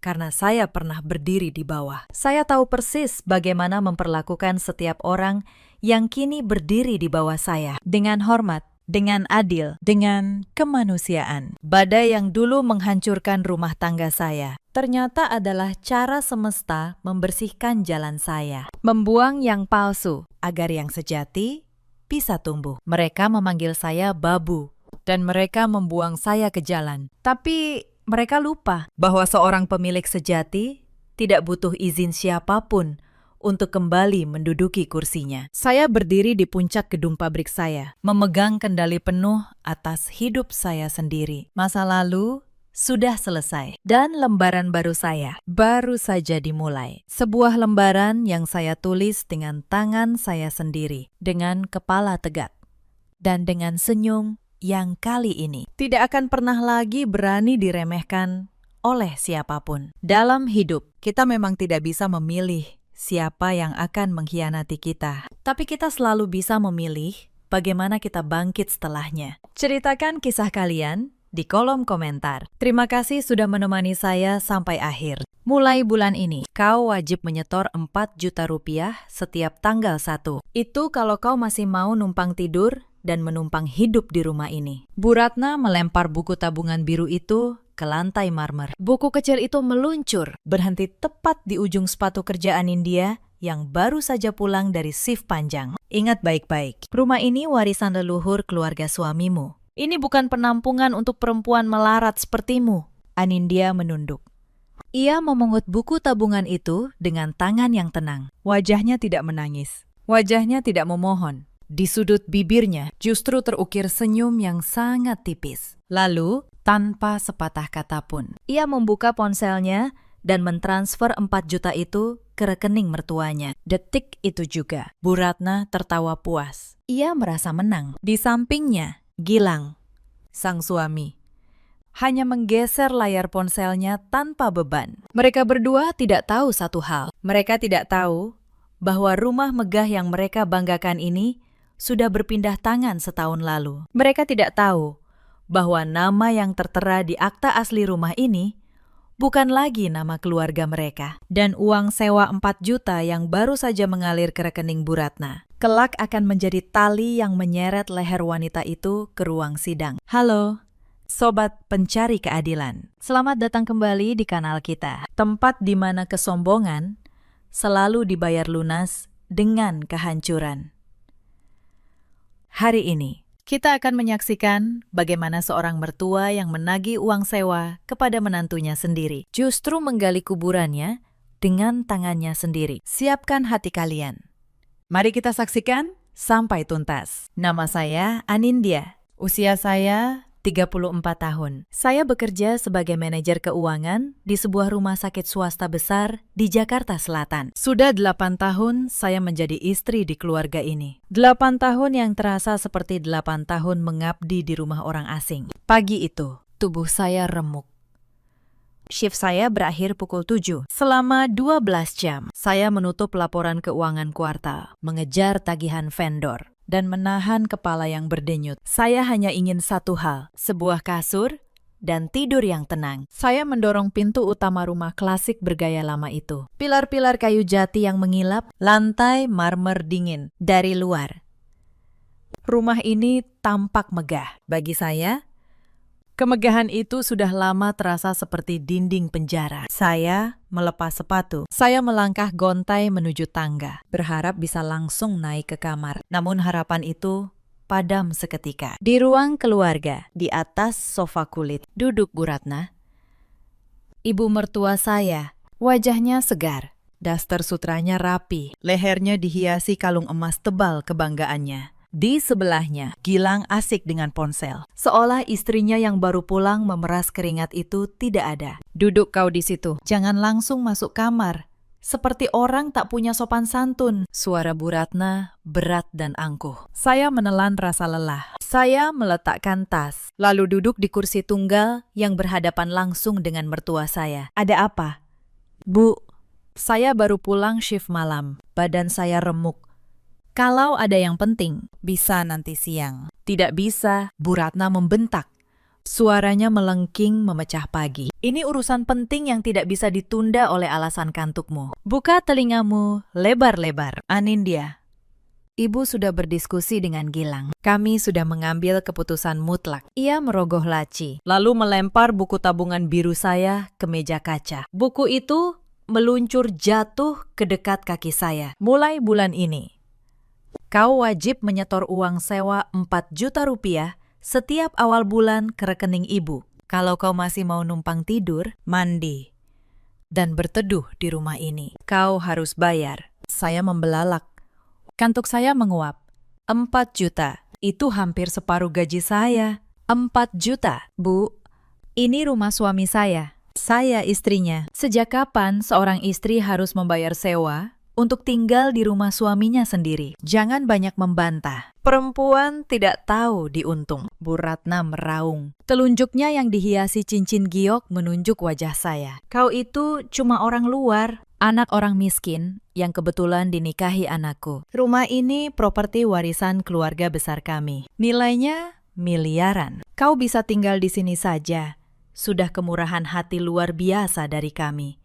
karena saya pernah berdiri di bawah, saya tahu persis bagaimana memperlakukan setiap orang yang kini berdiri di bawah saya. Dengan hormat, dengan adil, dengan kemanusiaan. Badai yang dulu menghancurkan rumah tangga saya ternyata adalah cara semesta membersihkan jalan saya. Membuang yang palsu agar yang sejati bisa tumbuh. Mereka memanggil saya babu dan mereka membuang saya ke jalan. Tapi mereka lupa bahwa seorang pemilik sejati tidak butuh izin siapapun untuk kembali menduduki kursinya. Saya berdiri di puncak gedung pabrik saya, memegang kendali penuh atas hidup saya sendiri. Masa lalu sudah selesai, dan lembaran baru saya baru saja dimulai. Sebuah lembaran yang saya tulis dengan tangan saya sendiri, dengan kepala tegak, dan dengan senyum yang kali ini tidak akan pernah lagi berani diremehkan oleh siapapun. Dalam hidup, kita memang tidak bisa memilih siapa yang akan mengkhianati kita, tapi kita selalu bisa memilih bagaimana kita bangkit setelahnya. Ceritakan kisah kalian di kolom komentar. Terima kasih sudah menemani saya sampai akhir. Mulai bulan ini, kau wajib menyetor 4 juta rupiah setiap tanggal 1. Itu kalau kau masih mau numpang tidur dan menumpang hidup di rumah ini. Bu Ratna melempar buku tabungan biru itu ke lantai marmer. Buku kecil itu meluncur, berhenti tepat di ujung sepatu kerja Anindya yang baru saja pulang dari shift panjang. Ingat baik-baik, rumah ini warisan leluhur keluarga suamimu. Ini bukan penampungan untuk perempuan melarat sepertimu. Anindya menunduk. Ia memungut buku tabungan itu dengan tangan yang tenang. Wajahnya tidak menangis. Wajahnya tidak memohon. Di sudut bibirnya justru terukir senyum yang sangat tipis. Lalu, tanpa sepatah kata pun, ia membuka ponselnya dan mentransfer 4 juta itu ke rekening mertuanya. Detik itu juga, Bu Ratna tertawa puas. Ia merasa menang. Di sampingnya, Gilang, sang suami, hanya menggeser layar ponselnya tanpa beban. Mereka berdua tidak tahu satu hal. Mereka tidak tahu bahwa rumah megah yang mereka banggakan ini sudah berpindah tangan setahun lalu. Mereka tidak tahu bahwa nama yang tertera di akta asli rumah ini bukan lagi nama keluarga mereka. Dan uang sewa 4 juta yang baru saja mengalir ke rekening Bu Ratna kelak akan menjadi tali yang menyeret leher wanita itu ke ruang sidang. Halo, Sobat Pencari Keadilan. Selamat datang kembali di kanal kita. Tempat di mana kesombongan selalu dibayar lunas dengan kehancuran. Hari ini, kita akan menyaksikan bagaimana seorang mertua yang menagih uang sewa kepada menantunya sendiri justru menggali kuburannya dengan tangannya sendiri. Siapkan hati kalian. Mari kita saksikan sampai tuntas. Nama saya Anindya. Usia saya 34 tahun. Saya bekerja sebagai manajer keuangan di sebuah rumah sakit swasta besar di Jakarta Selatan. Sudah 8 tahun saya menjadi istri di keluarga ini. 8 tahun yang terasa seperti 8 tahun mengabdi di rumah orang asing. Pagi itu, tubuh saya remuk. Shift saya berakhir pukul 7. Selama 12 jam, saya menutup laporan keuangan kuartal, mengejar tagihan vendor, dan menahan kepala yang berdenyut. Saya hanya ingin satu hal, sebuah kasur dan tidur yang tenang. Saya mendorong pintu utama rumah klasik bergaya lama itu. Pilar-pilar kayu jati yang mengilap, lantai marmer dingin dari luar. Rumah ini tampak megah. Bagi saya, kemegahan itu sudah lama terasa seperti dinding penjara. Saya melepas sepatu. Saya melangkah gontai menuju tangga, berharap bisa langsung naik ke kamar. Namun harapan itu padam seketika. Di ruang keluarga, di atas sofa kulit, duduk Bu Ratna. Ibu mertua saya, wajahnya segar. Daster sutranya rapi, lehernya dihiasi kalung emas tebal kebanggaannya. Di sebelahnya, Gilang asik dengan ponsel. Seolah istrinya yang baru pulang memeras keringat itu tidak ada. Duduk kau di situ, jangan langsung masuk kamar. Seperti orang tak punya sopan santun. Suara Bu Ratna berat dan angkuh. Saya menelan rasa lelah. Saya meletakkan tas, lalu duduk di kursi tunggal yang berhadapan langsung dengan mertua saya. Ada apa? Bu, saya baru pulang shift malam. Badan saya remuk. Kalau ada yang penting, bisa nanti siang. Tidak bisa, Bu Ratna membentak. Suaranya melengking memecah pagi. Ini urusan penting yang tidak bisa ditunda oleh alasan kantukmu. Buka telingamu lebar-lebar. Anindya, Ibu sudah berdiskusi dengan Gilang. Kami sudah mengambil keputusan mutlak. Ia merogoh laci, lalu melempar buku tabungan biru saya ke meja kaca. Buku itu meluncur jatuh ke dekat kaki saya. Mulai bulan ini, kau wajib menyetor uang sewa 4 juta rupiah setiap awal bulan ke rekening ibu. Kalau kau masih mau numpang tidur, mandi, dan berteduh di rumah ini, kau harus bayar. Saya membelalak. Kantuk saya menguap. 4 juta, itu hampir separuh gaji saya. 4 juta, Bu. Ini rumah suami saya. Saya istrinya. Sejak kapan seorang istri harus membayar sewa untuk tinggal di rumah suaminya sendiri? Jangan banyak membantah. Perempuan tidak tahu diuntung. Bu Ratna meraung. Telunjuknya yang dihiasi cincin giok menunjuk wajah saya. Kau itu cuma orang luar, anak orang miskin yang kebetulan dinikahi anakku. Rumah ini properti warisan keluarga besar kami. Nilainya miliaran. Kau bisa tinggal di sini saja. Sudah kemurahan hati luar biasa dari kami.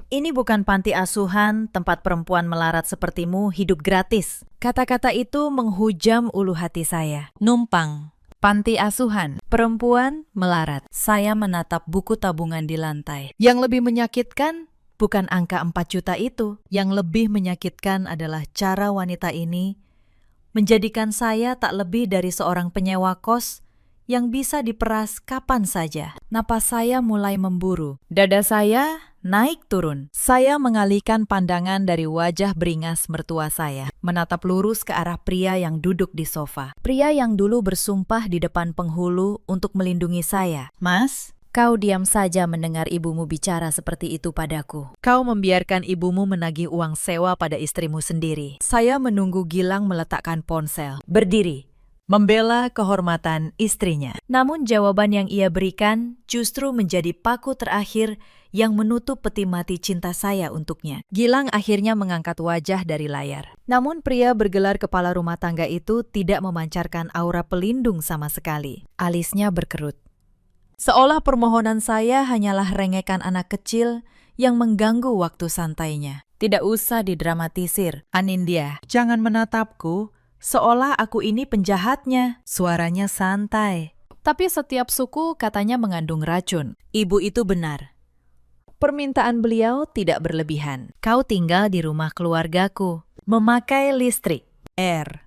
Ini bukan panti asuhan, tempat perempuan melarat sepertimu hidup gratis. Kata-kata itu menghujam ulu hati saya. Numpang. Panti asuhan. Perempuan melarat. Saya menatap buku tabungan di lantai. Yang lebih menyakitkan bukan angka 4 juta itu. Yang lebih menyakitkan adalah cara wanita ini menjadikan saya tak lebih dari seorang penyewa kos yang bisa diperas kapan saja. Napas saya mulai memburu. Dada saya naik turun. Saya mengalihkan pandangan dari wajah beringas mertua saya, menatap lurus ke arah pria yang duduk di sofa. Pria yang dulu bersumpah di depan penghulu untuk melindungi saya. Mas, kau diam saja mendengar ibumu bicara seperti itu padaku. Kau membiarkan ibumu menagih uang sewa pada istrimu sendiri. Saya menunggu Gilang meletakkan ponsel. Berdiri. Membela kehormatan istrinya. Namun jawaban yang ia berikan justru menjadi paku terakhir yang menutup peti mati cinta saya untuknya. Gilang akhirnya mengangkat wajah dari layar. Namun pria bergelar kepala rumah tangga itu tidak memancarkan aura pelindung sama sekali. Alisnya berkerut. Seolah permohonan saya hanyalah rengekan anak kecil yang mengganggu waktu santainya. Tidak usah didramatisir, Anindya. Jangan menatapku seolah aku ini penjahatnya. Suaranya santai. Tapi setiap suku katanya mengandung racun. Ibu itu benar. Permintaan beliau tidak berlebihan. Kau tinggal di rumah keluargaku, memakai listrik, air,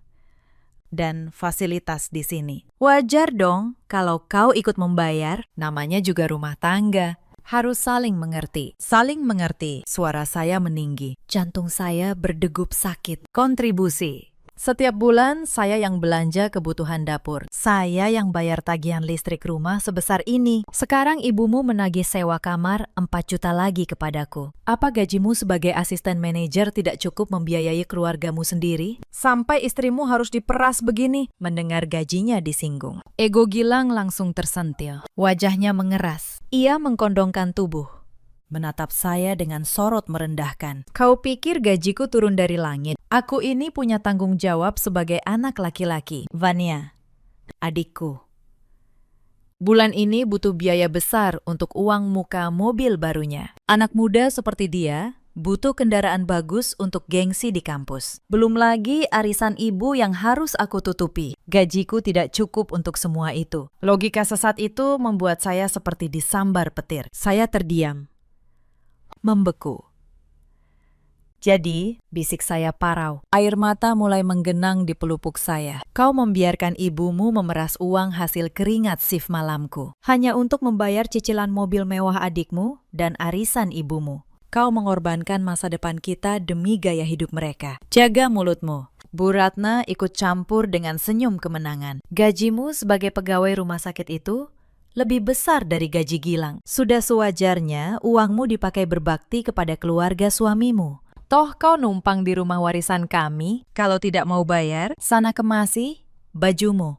dan fasilitas di sini. Wajar dong kalau kau ikut membayar, namanya juga rumah tangga. Harus saling mengerti. Saling mengerti. Suara saya meninggi. Jantung saya berdegup sakit. Kontribusi. Setiap bulan saya yang belanja kebutuhan dapur. Saya yang bayar tagihan listrik rumah sebesar ini. Sekarang ibumu menagih sewa kamar 4 juta lagi kepadaku. Apa gajimu sebagai asisten manajer tidak cukup membiayai keluargamu sendiri? Sampai istrimu harus diperas begini. Mendengar gajinya disinggung. Ego Gilang langsung tersentil. Wajahnya mengeras. Ia mengkondongkan tubuh. Menatap saya dengan sorot merendahkan. Kau pikir gajiku turun dari langit? Aku ini punya tanggung jawab sebagai anak laki-laki. Vania, adikku. Bulan ini butuh biaya besar untuk uang muka mobil barunya. Anak muda seperti dia butuh kendaraan bagus untuk gengsi di kampus. Belum lagi arisan ibu yang harus aku tutupi. Gajiku tidak cukup untuk semua itu. Logika sesat itu membuat saya seperti disambar petir. Saya terdiam. Membeku. Jadi, bisik saya parau. Air mata mulai menggenang di pelupuk saya. Kau membiarkan ibumu memeras uang hasil keringat shift malamku. Hanya untuk membayar cicilan mobil mewah adikmu dan arisan ibumu. Kau mengorbankan masa depan kita demi gaya hidup mereka. Jaga mulutmu. Bu Ratna ikut campur dengan senyum kemenangan. Gajimu sebagai pegawai rumah sakit itu lebih besar dari gaji Gilang. Sudah sewajarnya uangmu dipakai berbakti kepada keluarga suamimu. Toh kau numpang di rumah warisan kami, kalau tidak mau bayar, sana kemasi bajumu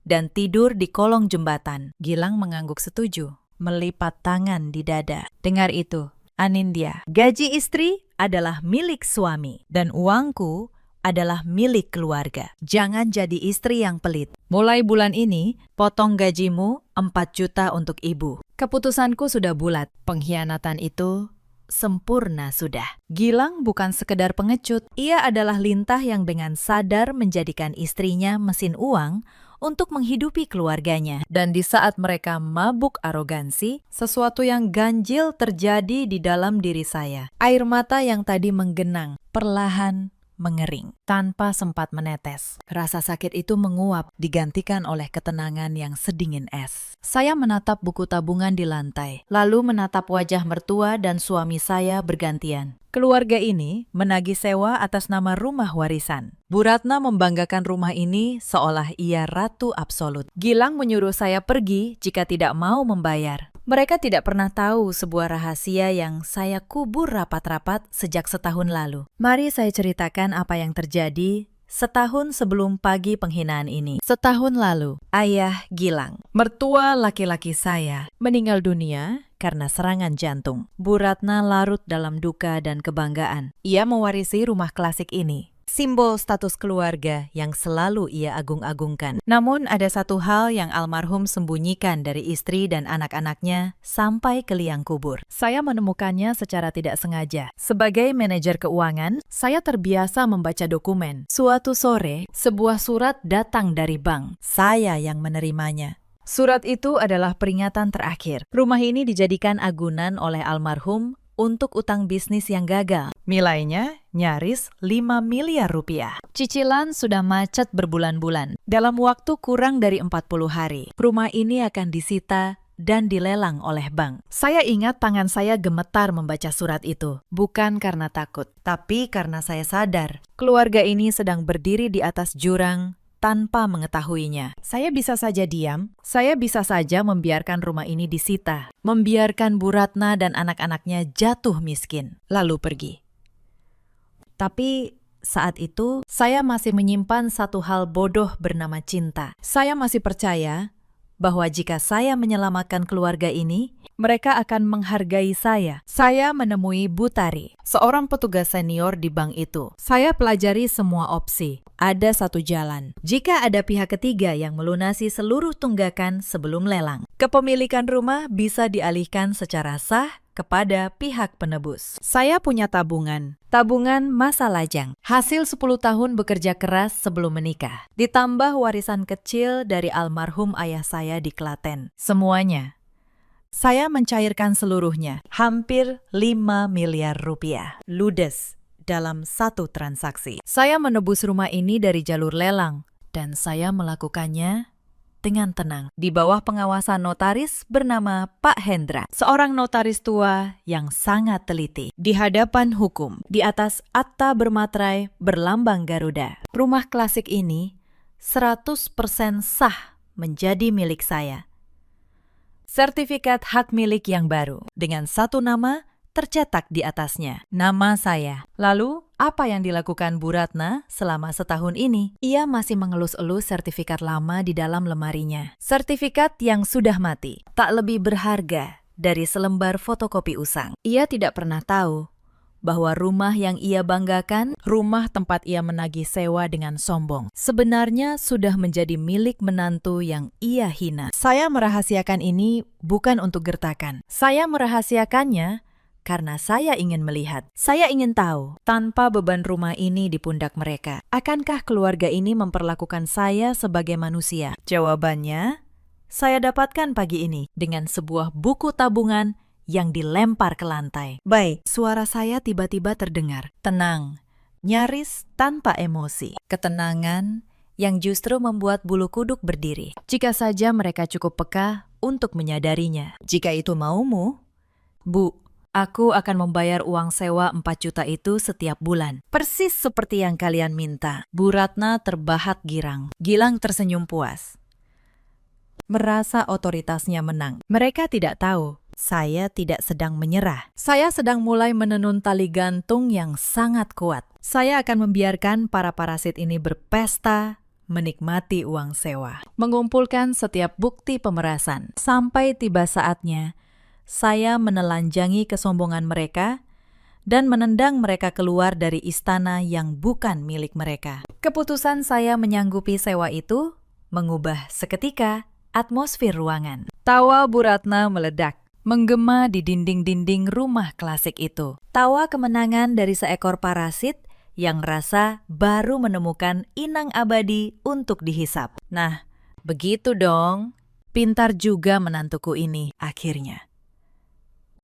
dan tidur di kolong jembatan. Gilang mengangguk setuju, melipat tangan di dada. Dengar itu, Anindya. Gaji istri adalah milik suami dan uangku adalah milik keluarga. Jangan jadi istri yang pelit. Mulai bulan ini, potong gajimu 4 juta untuk ibu. Keputusanku sudah bulat. Pengkhianatan itu sempurna sudah. Gilang bukan sekedar pengecut. Ia adalah lintah yang dengan sadar menjadikan istrinya mesin uang untuk menghidupi keluarganya. Dan di saat mereka mabuk arogansi, sesuatu yang ganjil terjadi di dalam diri saya. Air mata yang tadi menggenang, perlahan mengering, tanpa sempat menetes. Rasa sakit itu menguap, digantikan oleh ketenangan yang sedingin es. Saya menatap buku tabungan di lantai, lalu menatap wajah mertua dan suami saya bergantian. Keluarga ini menagih sewa atas nama rumah warisan. Bu Ratna membanggakan rumah ini seolah ia ratu absolut. Gilang menyuruh saya pergi jika tidak mau membayar. Mereka tidak pernah tahu sebuah rahasia yang saya kubur rapat-rapat sejak setahun lalu. Mari saya ceritakan apa yang terjadi setahun sebelum pagi penghinaan ini. Setahun lalu, ayah Gilang, mertua laki-laki saya, meninggal dunia karena serangan jantung. Bu Ratna larut dalam duka dan kebanggaan. Ia mewarisi rumah klasik ini. simbol status keluarga yang selalu ia agung-agungkan. Namun ada satu hal yang almarhum sembunyikan dari istri dan anak-anaknya sampai ke liang kubur. Saya menemukannya secara tidak sengaja. Sebagai manajer keuangan, saya terbiasa membaca dokumen. Suatu sore, sebuah surat datang dari bank. Saya yang menerimanya. Surat itu adalah peringatan terakhir. Rumah ini dijadikan agunan oleh almarhum untuk utang bisnis yang gagal. Nilainya nyaris 5 miliar rupiah. Cicilan sudah macet berbulan-bulan. Dalam waktu kurang dari 40 hari, rumah ini akan disita dan dilelang oleh bank. Saya ingat tangan saya gemetar membaca surat itu. Bukan karena takut, tapi karena saya sadar keluarga ini sedang berdiri di atas jurang tanpa mengetahuinya. Saya bisa saja diam, saya bisa saja membiarkan rumah ini disita, membiarkan Bu Ratna dan anak-anaknya jatuh miskin, lalu pergi. Tapi saat itu, saya masih menyimpan satu hal bodoh bernama cinta. Saya masih percaya bahwa jika saya menyelamatkan keluarga ini, mereka akan menghargai saya. Saya menemui Bu Tari, seorang petugas senior di bank itu. Saya pelajari semua opsi. Ada satu jalan. Jika ada pihak ketiga yang melunasi seluruh tunggakan sebelum lelang, kepemilikan rumah bisa dialihkan secara sah kepada pihak penebus. Saya punya tabungan masa lajang. Hasil 10 tahun bekerja keras sebelum menikah. Ditambah warisan kecil dari almarhum ayah saya di Klaten. Semuanya. Saya mencairkan seluruhnya, hampir 5 miliar rupiah. Ludes dalam satu transaksi. Saya menebus rumah ini dari jalur lelang, dan saya melakukannya dengan tenang, di bawah pengawasan notaris bernama Pak Hendra, seorang notaris tua yang sangat teliti. Di hadapan hukum, di atas akta bermaterai berlambang Garuda, rumah klasik ini 100% sah menjadi milik saya. Sertifikat hak milik yang baru, dengan satu nama tercetak di atasnya, nama saya. Lalu, apa yang dilakukan Bu Ratna selama setahun ini? Ia masih mengelus-elus sertifikat lama di dalam lemarinya. Sertifikat yang sudah mati, tak lebih berharga dari selembar fotokopi usang. Ia tidak pernah tahu bahwa rumah yang ia banggakan, rumah tempat ia menagih sewa dengan sombong, sebenarnya sudah menjadi milik menantu yang ia hina. Saya merahasiakan ini bukan untuk gertakan. Saya merahasiakannya karena saya ingin melihat. Saya ingin tahu, tanpa beban rumah ini di pundak mereka, akankah keluarga ini memperlakukan saya sebagai manusia? Jawabannya, saya dapatkan pagi ini dengan sebuah buku tabungan yang dilempar ke lantai. Baik, suara saya tiba-tiba terdengar. Tenang, nyaris tanpa emosi. Ketenangan yang justru membuat bulu kuduk berdiri. Jika saja mereka cukup peka untuk menyadarinya. Jika itu maumu, Bu, aku akan membayar uang sewa 4 juta itu setiap bulan. Persis seperti yang kalian minta. Bu Ratna terbahak girang. Gilang tersenyum puas. Merasa otoritasnya menang. Mereka tidak tahu, saya tidak sedang menyerah. Saya sedang mulai menenun tali gantung yang sangat kuat. Saya akan membiarkan para parasit ini berpesta, menikmati uang sewa. Mengumpulkan setiap bukti pemerasan. Sampai tiba saatnya, saya menelanjangi kesombongan mereka dan menendang mereka keluar dari istana yang bukan milik mereka. Keputusan saya menyanggupi sewa itu mengubah seketika atmosfer ruangan. Tawa Bu Ratna meledak, menggema di dinding-dinding rumah klasik itu. Tawa kemenangan dari seekor parasit yang rasa baru menemukan inang abadi untuk dihisap. Nah, begitu dong. Pintar juga menantuku ini, akhirnya.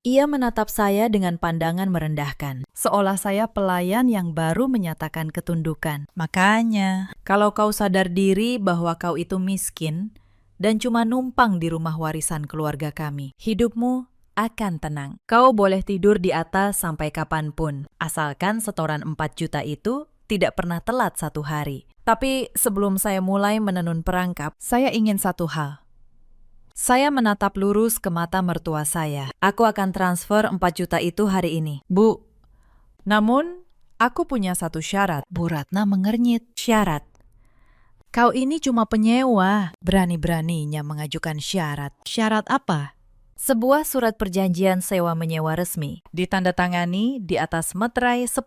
Ia menatap saya dengan pandangan merendahkan, seolah saya pelayan yang baru menyatakan ketundukan. Makanya, kalau kau sadar diri bahwa kau itu miskin dan cuma numpang di rumah warisan keluarga kami, hidupmu akan tenang. Kau boleh tidur di atas sampai kapanpun, asalkan setoran 4 juta itu tidak pernah telat 1 hari. Tapi sebelum saya mulai menenun perangkap, saya ingin satu hal. Saya menatap lurus ke mata mertua saya. Aku akan transfer 4 juta itu hari ini. Bu, namun aku punya satu syarat. Bu Ratna mengernyit. Syarat? Kau ini cuma penyewa. Berani-beraninya mengajukan syarat. Syarat apa? Sebuah surat perjanjian sewa-menyewa resmi, ditandatangani di atas meterai 10.000.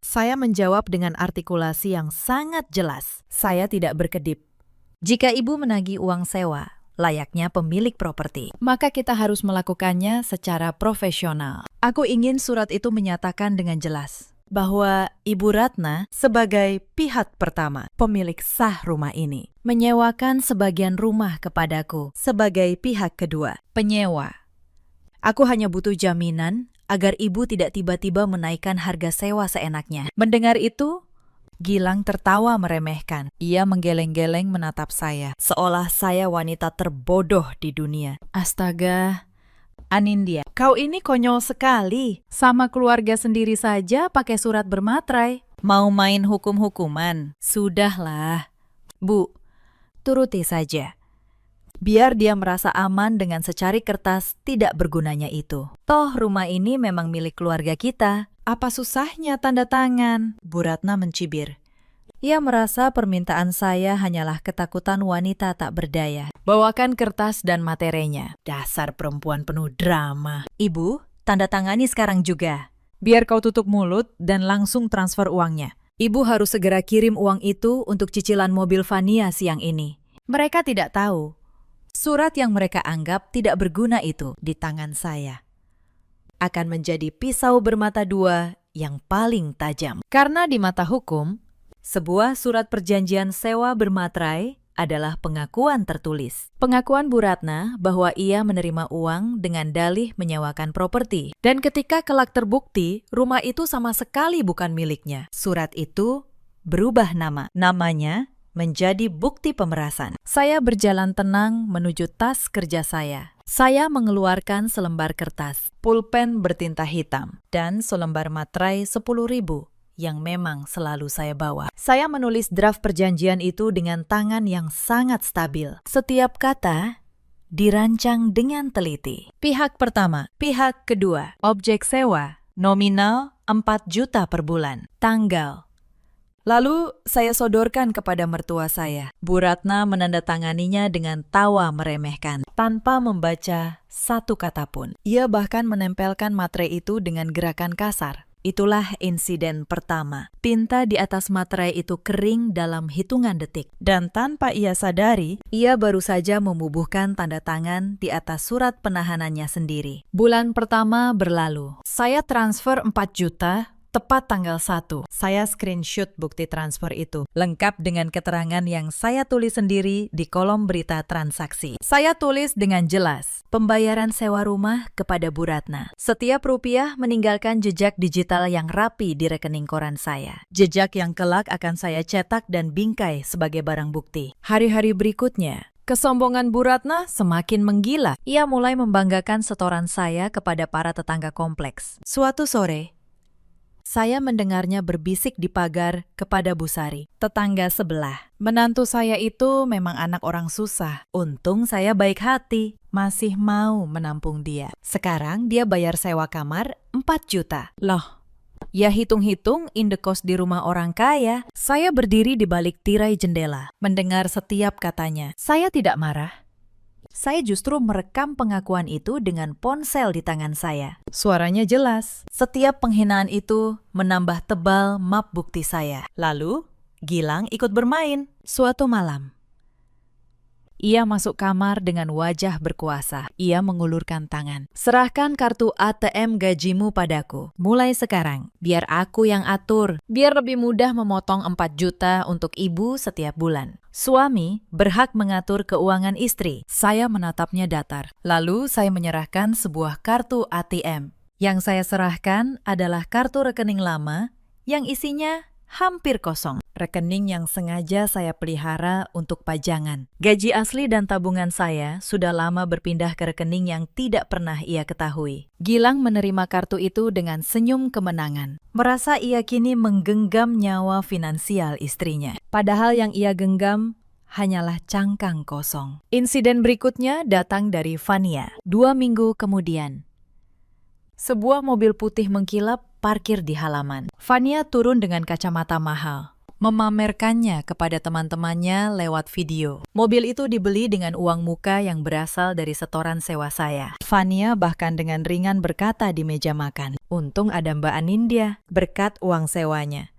Saya menjawab dengan artikulasi yang sangat jelas. Saya tidak berkedip. Jika ibu menagih uang sewa, layaknya pemilik properti, maka kita harus melakukannya secara profesional. Aku ingin surat itu menyatakan dengan jelas bahwa Ibu Ratna sebagai pihak pertama, pemilik sah rumah ini, menyewakan sebagian rumah kepadaku sebagai pihak kedua, penyewa. Aku hanya butuh jaminan agar ibu tidak tiba-tiba menaikkan harga sewa seenaknya. Mendengar itu, Gilang tertawa meremehkan. Ia menggeleng-geleng menatap saya, seolah saya wanita terbodoh di dunia. Astaga, Anindya, kau ini konyol sekali. Sama keluarga sendiri saja pakai surat bermaterai. Mau main hukum-hukuman? Sudahlah. Bu, turuti saja. Biar dia merasa aman dengan secari kertas tidak bergunanya itu. Toh rumah ini memang milik keluarga kita. Apa susahnya tanda tangan? Bu Ratna mencibir. Ia merasa permintaan saya hanyalah ketakutan wanita tak berdaya. Bawakan kertas dan materinya. Dasar perempuan penuh drama. Ibu, tanda tangani sekarang juga. Biar kau tutup mulut dan langsung transfer uangnya. Ibu harus segera kirim uang itu untuk cicilan mobil Fania siang ini. Mereka tidak tahu. Surat yang mereka anggap tidak berguna itu di tangan saya akan menjadi pisau bermata dua yang paling tajam. Karena di mata hukum, sebuah surat perjanjian sewa bermaterai adalah pengakuan tertulis. Pengakuan Bu Ratna bahwa ia menerima uang dengan dalih menyewakan properti. Dan ketika kelak terbukti, rumah itu sama sekali bukan miliknya. Surat itu berubah nama. Namanya menjadi bukti pemerasan. Saya berjalan tenang menuju tas kerja saya. Saya mengeluarkan selembar kertas, pulpen bertinta hitam, dan selembar materai 10.000 yang memang selalu saya bawa. Saya menulis draft perjanjian itu dengan tangan yang sangat stabil. Setiap kata dirancang dengan teliti. Pihak pertama, pihak kedua, objek sewa, nominal 4 juta per bulan, tanggal. Lalu saya sodorkan kepada mertua saya. Bu Ratna menandatanganinya dengan tawa meremehkan, tanpa membaca satu kata pun. Ia bahkan menempelkan materai itu dengan gerakan kasar. Itulah insiden pertama. Tinta di atas materai itu kering dalam hitungan detik. Dan tanpa ia sadari, ia baru saja membubuhkan tanda tangan di atas surat penahanannya sendiri. Bulan pertama berlalu. Saya transfer 4 juta. Tepat tanggal 1, saya screenshot bukti transfer itu, lengkap dengan keterangan yang saya tulis sendiri di kolom berita transaksi. Saya tulis dengan jelas, pembayaran sewa rumah kepada Bu Ratna. Setiap rupiah meninggalkan jejak digital yang rapi di rekening koran saya. Jejak yang kelak akan saya cetak dan bingkai sebagai barang bukti. Hari-hari berikutnya, kesombongan Bu Ratna semakin menggila. Ia mulai membanggakan setoran saya kepada para tetangga kompleks. Suatu sore, saya mendengarnya berbisik di pagar kepada Bu Sari, tetangga sebelah. Menantu saya itu memang anak orang susah. Untung saya baik hati, masih mau menampung dia. Sekarang dia bayar sewa kamar 4 juta. Loh, ya hitung-hitung indekos di rumah orang kaya. Saya berdiri di balik tirai jendela, mendengar setiap katanya. Saya tidak marah. Saya justru merekam pengakuan itu dengan ponsel di tangan saya. Suaranya jelas. Setiap penghinaan itu menambah tebal map bukti saya. Lalu, Gilang ikut bermain. Suatu malam, ia masuk kamar dengan wajah berkuasa. Ia mengulurkan tangan. Serahkan kartu ATM gajimu padaku. Mulai sekarang, biar aku yang atur. Biar lebih mudah memotong 4 juta untuk ibu setiap bulan. Suami berhak mengatur keuangan istri. Saya menatapnya datar. Lalu saya menyerahkan sebuah kartu ATM. Yang saya serahkan adalah kartu rekening lama yang isinya hampir kosong. Rekening yang sengaja saya pelihara untuk pajangan. Gaji asli dan tabungan saya sudah lama berpindah ke rekening yang tidak pernah ia ketahui. Gilang menerima kartu itu dengan senyum kemenangan. Merasa ia kini menggenggam nyawa finansial istrinya. Padahal yang ia genggam hanyalah cangkang kosong. Insiden berikutnya datang dari Fania. 2 minggu kemudian, sebuah mobil putih mengkilap parkir di halaman. Fania turun dengan kacamata mahal. memamerkannya kepada teman-temannya lewat video. Mobil itu dibeli dengan uang muka yang berasal dari setoran sewa saya. Fania bahkan dengan ringan berkata di meja makan, "Untung ada Mbak Anindya, berkat uang sewanya.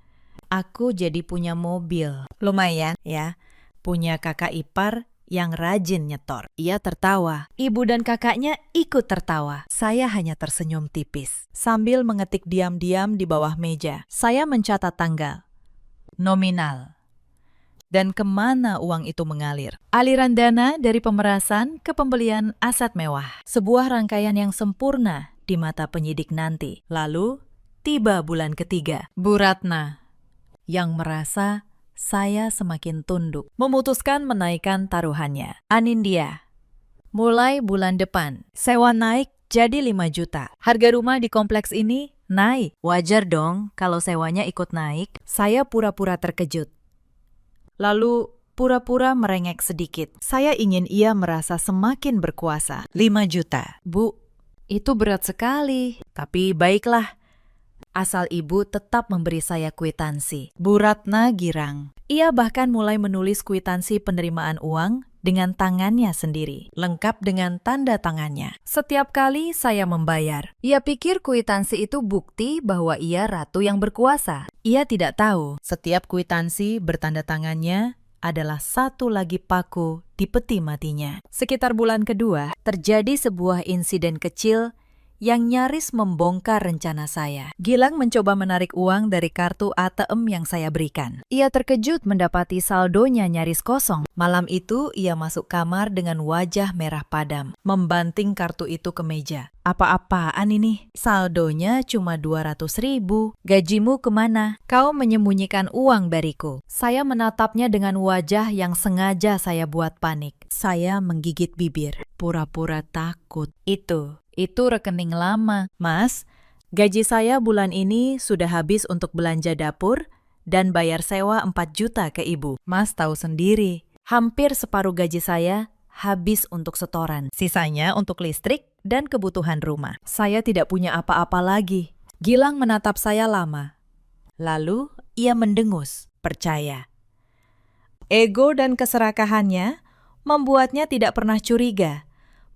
Aku jadi punya mobil." Lumayan ya, punya kakak ipar yang rajin nyetor. Ia tertawa. Ibu dan kakaknya ikut tertawa. Saya hanya tersenyum tipis. Sambil mengetik diam-diam di bawah meja, saya mencatat tanggal, nominal, dan kemana uang itu mengalir. Aliran dana dari pemerasan ke pembelian aset mewah. Sebuah rangkaian yang sempurna di mata penyidik nanti. Lalu, tiba bulan ketiga. Bu Ratna, yang merasa saya semakin tunduk, memutuskan menaikkan taruhannya. Anindya, mulai bulan depan, sewa naik jadi 5 juta. Harga rumah di kompleks ini naik. Wajar dong kalau sewanya ikut naik. Saya pura-pura terkejut. Lalu pura-pura merengek sedikit. Saya ingin ia merasa semakin berkuasa. 5 juta. Bu, itu berat sekali. Tapi baiklah, asal ibu tetap memberi saya kwitansi. Bu Ratna girang. Ia bahkan mulai menulis kwitansi penerimaan uang dengan tangannya sendiri, lengkap dengan tanda tangannya. Setiap kali saya membayar, ia pikir kwitansi itu bukti bahwa ia ratu yang berkuasa. Ia tidak tahu, setiap kwitansi bertanda tangannya adalah satu lagi paku di peti matinya. Sekitar bulan kedua, terjadi sebuah insiden kecil yang nyaris membongkar rencana saya. Gilang mencoba menarik uang dari kartu ATM yang saya berikan. Ia terkejut mendapati saldonya nyaris kosong. Malam itu ia masuk kamar dengan wajah merah padam, membanting kartu itu ke meja. "Apa-apaan ini? Saldonya cuma 200.000. Gajimu kemana? Kau menyembunyikan uang dariku." Saya menatapnya dengan wajah yang sengaja saya buat panik. Saya menggigit bibir, pura-pura takut. Itu rekening lama. "Mas, gaji saya bulan ini sudah habis untuk belanja dapur dan bayar sewa 4 juta ke ibu. Mas tahu sendiri, hampir separuh gaji saya habis untuk setoran. Sisanya untuk listrik dan kebutuhan rumah. Saya tidak punya apa-apa lagi." Gilang menatap saya lama. Lalu ia mendengus, percaya. Ego dan keserakahannya membuatnya tidak pernah curiga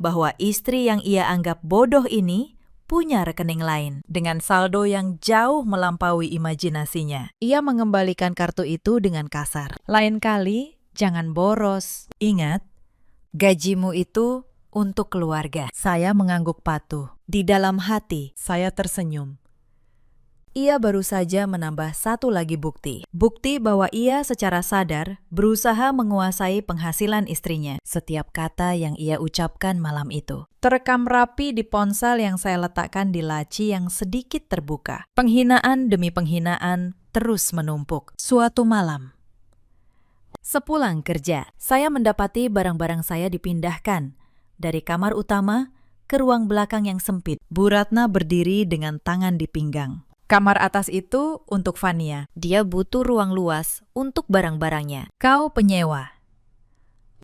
bahwa istri yang ia anggap bodoh ini punya rekening lain dengan saldo yang jauh melampaui imajinasinya. Ia mengembalikan kartu itu dengan kasar. "Lain kali, jangan boros. Ingat, gajimu itu untuk keluarga." Saya mengangguk patuh. Di dalam hati, saya tersenyum. Ia baru saja menambah satu lagi bukti. Bukti bahwa ia secara sadar berusaha menguasai penghasilan istrinya. Setiap kata yang ia ucapkan malam itu terekam rapi di ponsel yang saya letakkan di laci yang sedikit terbuka. Penghinaan demi penghinaan terus menumpuk. Suatu malam, sepulang kerja, saya mendapati barang-barang saya dipindahkan dari kamar utama ke ruang belakang yang sempit. Bu Ratna berdiri dengan tangan di pinggang. "Kamar atas itu untuk Fania. Dia butuh ruang luas untuk barang-barangnya. Kau penyewa."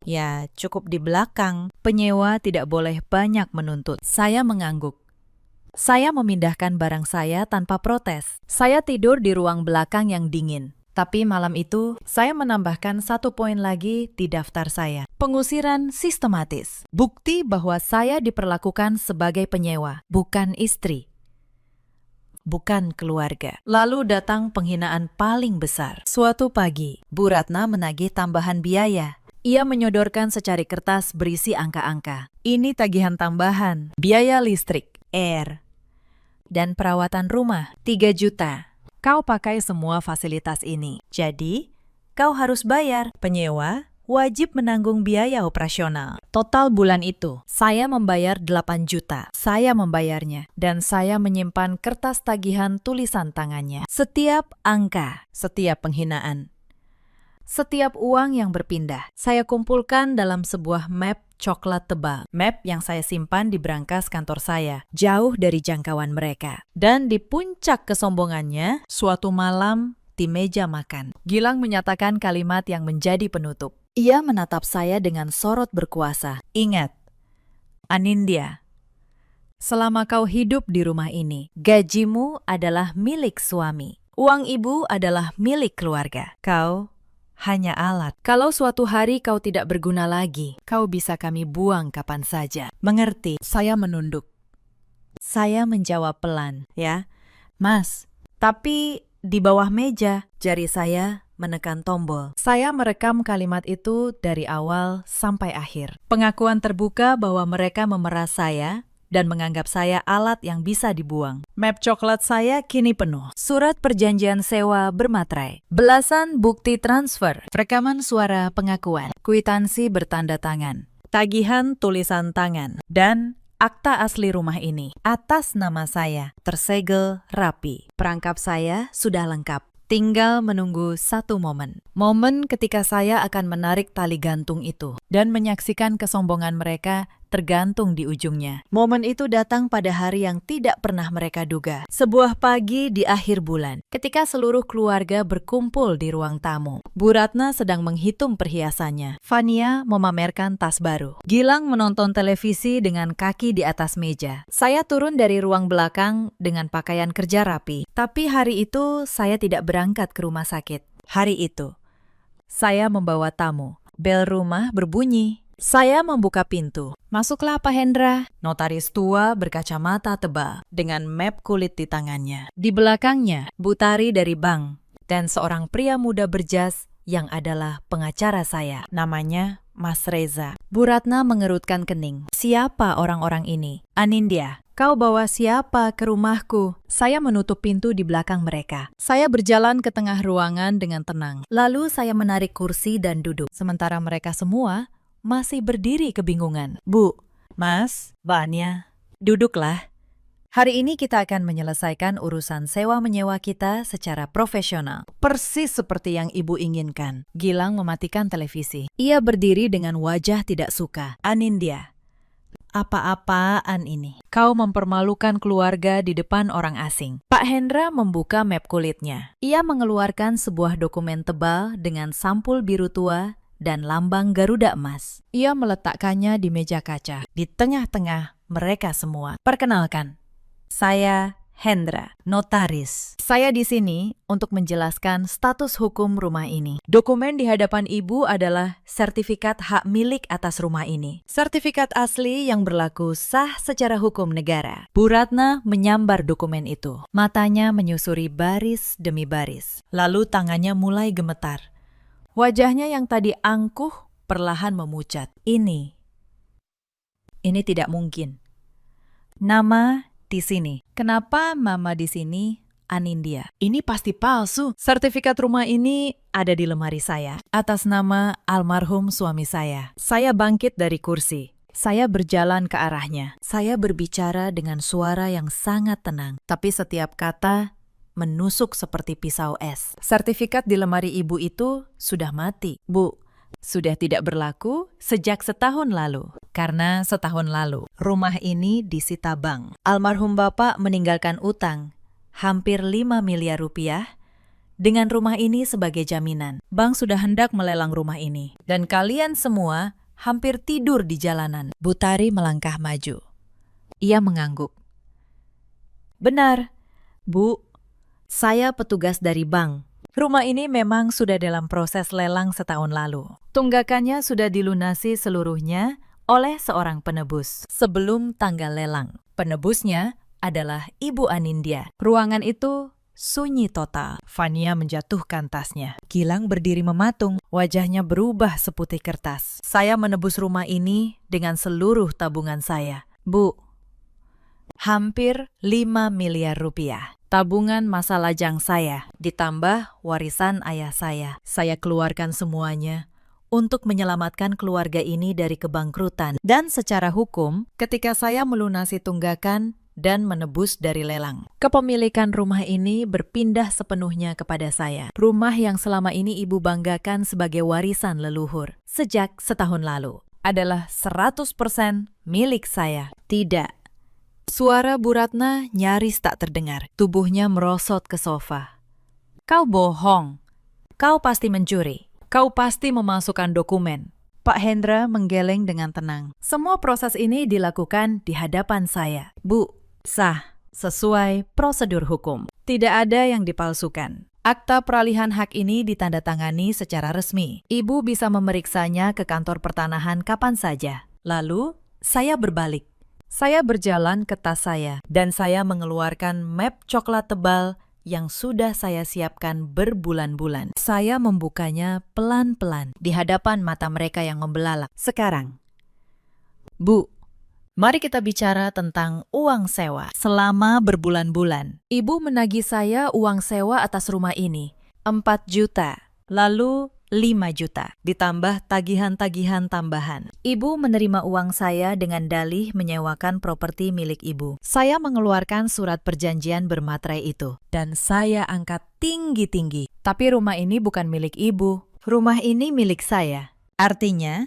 "Ya, cukup di belakang. Penyewa tidak boleh banyak menuntut." Saya mengangguk. Saya memindahkan barang saya tanpa protes. Saya tidur di ruang belakang yang dingin. Tapi malam itu, saya menambahkan 1 poin lagi di daftar saya. Pengusiran sistematis. Bukti bahwa saya diperlakukan sebagai penyewa, bukan istri, bukan keluarga. Lalu datang penghinaan paling besar. Suatu pagi, Bu Ratna menagih tambahan biaya. Ia menyodorkan secari kertas berisi angka-angka. "Ini tagihan tambahan, biaya listrik, air, dan perawatan rumah, 3 juta. Kau pakai semua fasilitas ini. Jadi, kau harus bayar. Penyewa wajib menanggung biaya operasional. Total bulan itu, saya membayar 8 juta. Saya membayarnya, dan saya menyimpan kertas tagihan tulisan tangannya. Setiap angka, setiap penghinaan, setiap uang yang berpindah, saya kumpulkan dalam sebuah map coklat tebal. Map yang saya simpan di brankas kantor saya, jauh dari jangkauan mereka. Dan di puncak kesombongannya, suatu malam di meja makan, Gilang menyatakan kalimat yang menjadi penutup. Ia menatap saya dengan sorot berkuasa. "Ingat, Anindya, selama kau hidup di rumah ini, gajimu adalah milik suami. Uang ibu adalah milik keluarga. Kau hanya alat. Kalau suatu hari kau tidak berguna lagi, kau bisa kami buang kapan saja. Mengerti? Saya menunduk. Saya menjawab pelan, ya. Mas, tapi di bawah meja, jari saya menekan tombol. Saya merekam kalimat itu dari awal sampai akhir. Pengakuan terbuka bahwa mereka memeras saya dan menganggap saya alat yang bisa dibuang. Map coklat saya kini penuh. Surat perjanjian sewa bermaterai. Belasan bukti transfer. Rekaman suara pengakuan. Kwitansi bertanda tangan. Tagihan tulisan tangan. Dan akta asli rumah ini. Atas nama saya. Tersegel rapi. Perangkap saya sudah lengkap. Tinggal menunggu satu momen. Momen ketika saya akan menarik tali gantung itu. Dan menyaksikan kesombongan mereka tergantung di ujungnya. Momen itu datang pada hari yang tidak pernah mereka duga. Sebuah pagi di akhir bulan, ketika seluruh keluarga berkumpul di ruang tamu. Bu Ratna sedang menghitung perhiasannya. Fania memamerkan tas baru. Gilang menonton televisi dengan kaki di atas meja. Saya turun dari ruang belakang dengan pakaian kerja rapi. Tapi hari itu saya tidak berangkat ke rumah sakit. Hari itu, saya membawa tamu. Bel rumah berbunyi. Saya membuka pintu. Masuklah Pak Hendra. Notaris tua berkacamata tebal dengan map kulit di tangannya. Di belakangnya, Bu Tari dari bank dan seorang pria muda berjas yang adalah pengacara saya. Namanya Mas Reza. Bu Ratna mengerutkan kening. Siapa orang-orang ini? Anindya, kau bawa siapa ke rumahku? Saya menutup pintu di belakang mereka. Saya berjalan ke tengah ruangan dengan tenang. Lalu saya menarik kursi dan duduk. Sementara mereka semua masih berdiri kebingungan. Bu, Mas, Mbak Ania, duduklah. Hari ini kita akan menyelesaikan urusan sewa-menyewa kita secara profesional. Persis seperti yang Ibu inginkan. Gilang mematikan televisi. Ia berdiri dengan wajah tidak suka. Anindya, apa-apaan ini? Kau mempermalukan keluarga di depan orang asing. Pak Hendra membuka map kulitnya. Ia mengeluarkan sebuah dokumen tebal dengan sampul biru tua dan lambang Garuda emas. Ia meletakkannya di meja kaca, di tengah-tengah mereka semua. Perkenalkan, saya Hendra, notaris. Saya di sini untuk menjelaskan status hukum rumah ini. Dokumen di hadapan Ibu adalah sertifikat hak milik atas rumah ini. Sertifikat asli yang berlaku sah secara hukum negara. Bu Ratna menyambar dokumen itu. Matanya menyusuri baris demi baris. Lalu tangannya mulai gemetar. Wajahnya yang tadi angkuh perlahan memucat. Ini tidak mungkin. Nama di sini. Kenapa Mama di sini Anindya? Ini pasti palsu. Sertifikat rumah ini ada di lemari saya. Atas nama almarhum suami saya. Saya bangkit dari kursi. Saya berjalan ke arahnya. Saya berbicara dengan suara yang sangat tenang. Tapi setiap kata menusuk seperti pisau es. Sertifikat di lemari Ibu itu sudah mati. Bu, sudah tidak berlaku sejak setahun lalu. Karena setahun lalu, rumah ini disita bank. Almarhum Bapak meninggalkan utang hampir 5 miliar rupiah dengan rumah ini sebagai jaminan. Bank sudah hendak melelang rumah ini. Dan kalian semua hampir tidur di jalanan. Bu Tari melangkah maju. Ia mengangguk. Benar, Bu. Saya petugas dari bank. Rumah ini memang sudah dalam proses lelang setahun lalu. Tunggakannya sudah dilunasi seluruhnya oleh seorang penebus sebelum tanggal lelang. Penebusnya adalah Ibu Anindya. Ruangan itu sunyi total. Fania menjatuhkan tasnya. Gilang berdiri mematung. Wajahnya berubah seputih kertas. Saya menebus rumah ini dengan seluruh tabungan saya. Bu, hampir 5 miliar rupiah. Tabungan masa lajang saya, ditambah warisan ayah saya. Saya keluarkan semuanya untuk menyelamatkan keluarga ini dari kebangkrutan. Dan secara hukum, ketika saya melunasi tunggakan dan menebus dari lelang, kepemilikan rumah ini berpindah sepenuhnya kepada saya. Rumah yang selama ini Ibu banggakan sebagai warisan leluhur sejak setahun lalu adalah 100% milik saya. Tidak. Suara Bu Ratna nyaris tak terdengar. Tubuhnya merosot ke sofa. Kau bohong. Kau pasti mencuri. Kau pasti memasukkan dokumen. Pak Hendra menggeleng dengan tenang. Semua proses ini dilakukan di hadapan saya. Bu, sah. sesuai prosedur hukum. Tidak ada yang dipalsukan. Akta peralihan hak ini ditandatangani secara resmi. Ibu bisa memeriksanya ke kantor pertanahan kapan saja. Lalu, saya berbalik. Saya berjalan ke tas saya, dan saya mengeluarkan map coklat tebal yang sudah saya siapkan berbulan-bulan. Saya membukanya pelan-pelan di hadapan mata mereka yang membelalak. Sekarang, Bu, mari kita bicara tentang uang sewa. Selama berbulan-bulan, Ibu menagih saya uang sewa atas rumah ini, 4 juta, lalu 5 juta, ditambah tagihan-tagihan tambahan. Ibu menerima uang saya dengan dalih menyewakan properti milik Ibu. Saya mengeluarkan surat perjanjian bermaterai itu, dan saya angkat tinggi-tinggi. Tapi rumah ini bukan milik Ibu. Rumah ini milik saya. Artinya,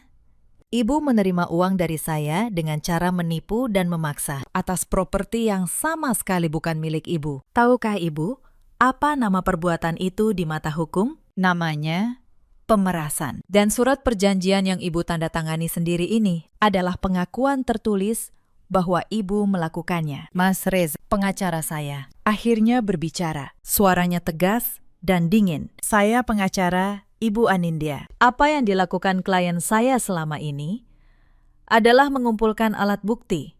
Ibu menerima uang dari saya dengan cara menipu dan memaksa atas properti yang sama sekali bukan milik Ibu. Tahukah Ibu, apa nama perbuatan itu di mata hukum? Namanya pemerasan. Dan surat perjanjian yang Ibu tanda tangani sendiri ini adalah pengakuan tertulis bahwa Ibu melakukannya. Mas Reza, pengacara saya, akhirnya berbicara. Suaranya tegas dan dingin. Saya pengacara Ibu Anindya. Apa yang dilakukan klien saya selama ini adalah mengumpulkan alat bukti.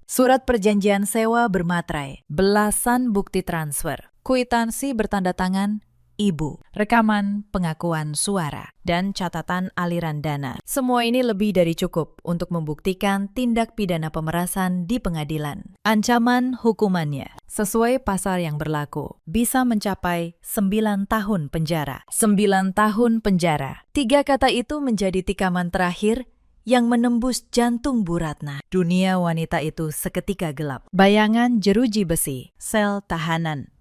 Surat perjanjian sewa bermaterai, belasan bukti transfer, kwitansi bertanda tangan Ibu, rekaman pengakuan suara, dan catatan aliran dana. Semua ini lebih dari cukup untuk membuktikan tindak pidana pemerasan di pengadilan. Ancaman hukumannya, sesuai pasal yang berlaku, bisa mencapai 9 tahun penjara. 9 tahun penjara. 3 kata itu menjadi tikaman terakhir yang menembus jantung Bu Ratna. Dunia wanita itu seketika gelap. Bayangan jeruji besi, sel tahanan,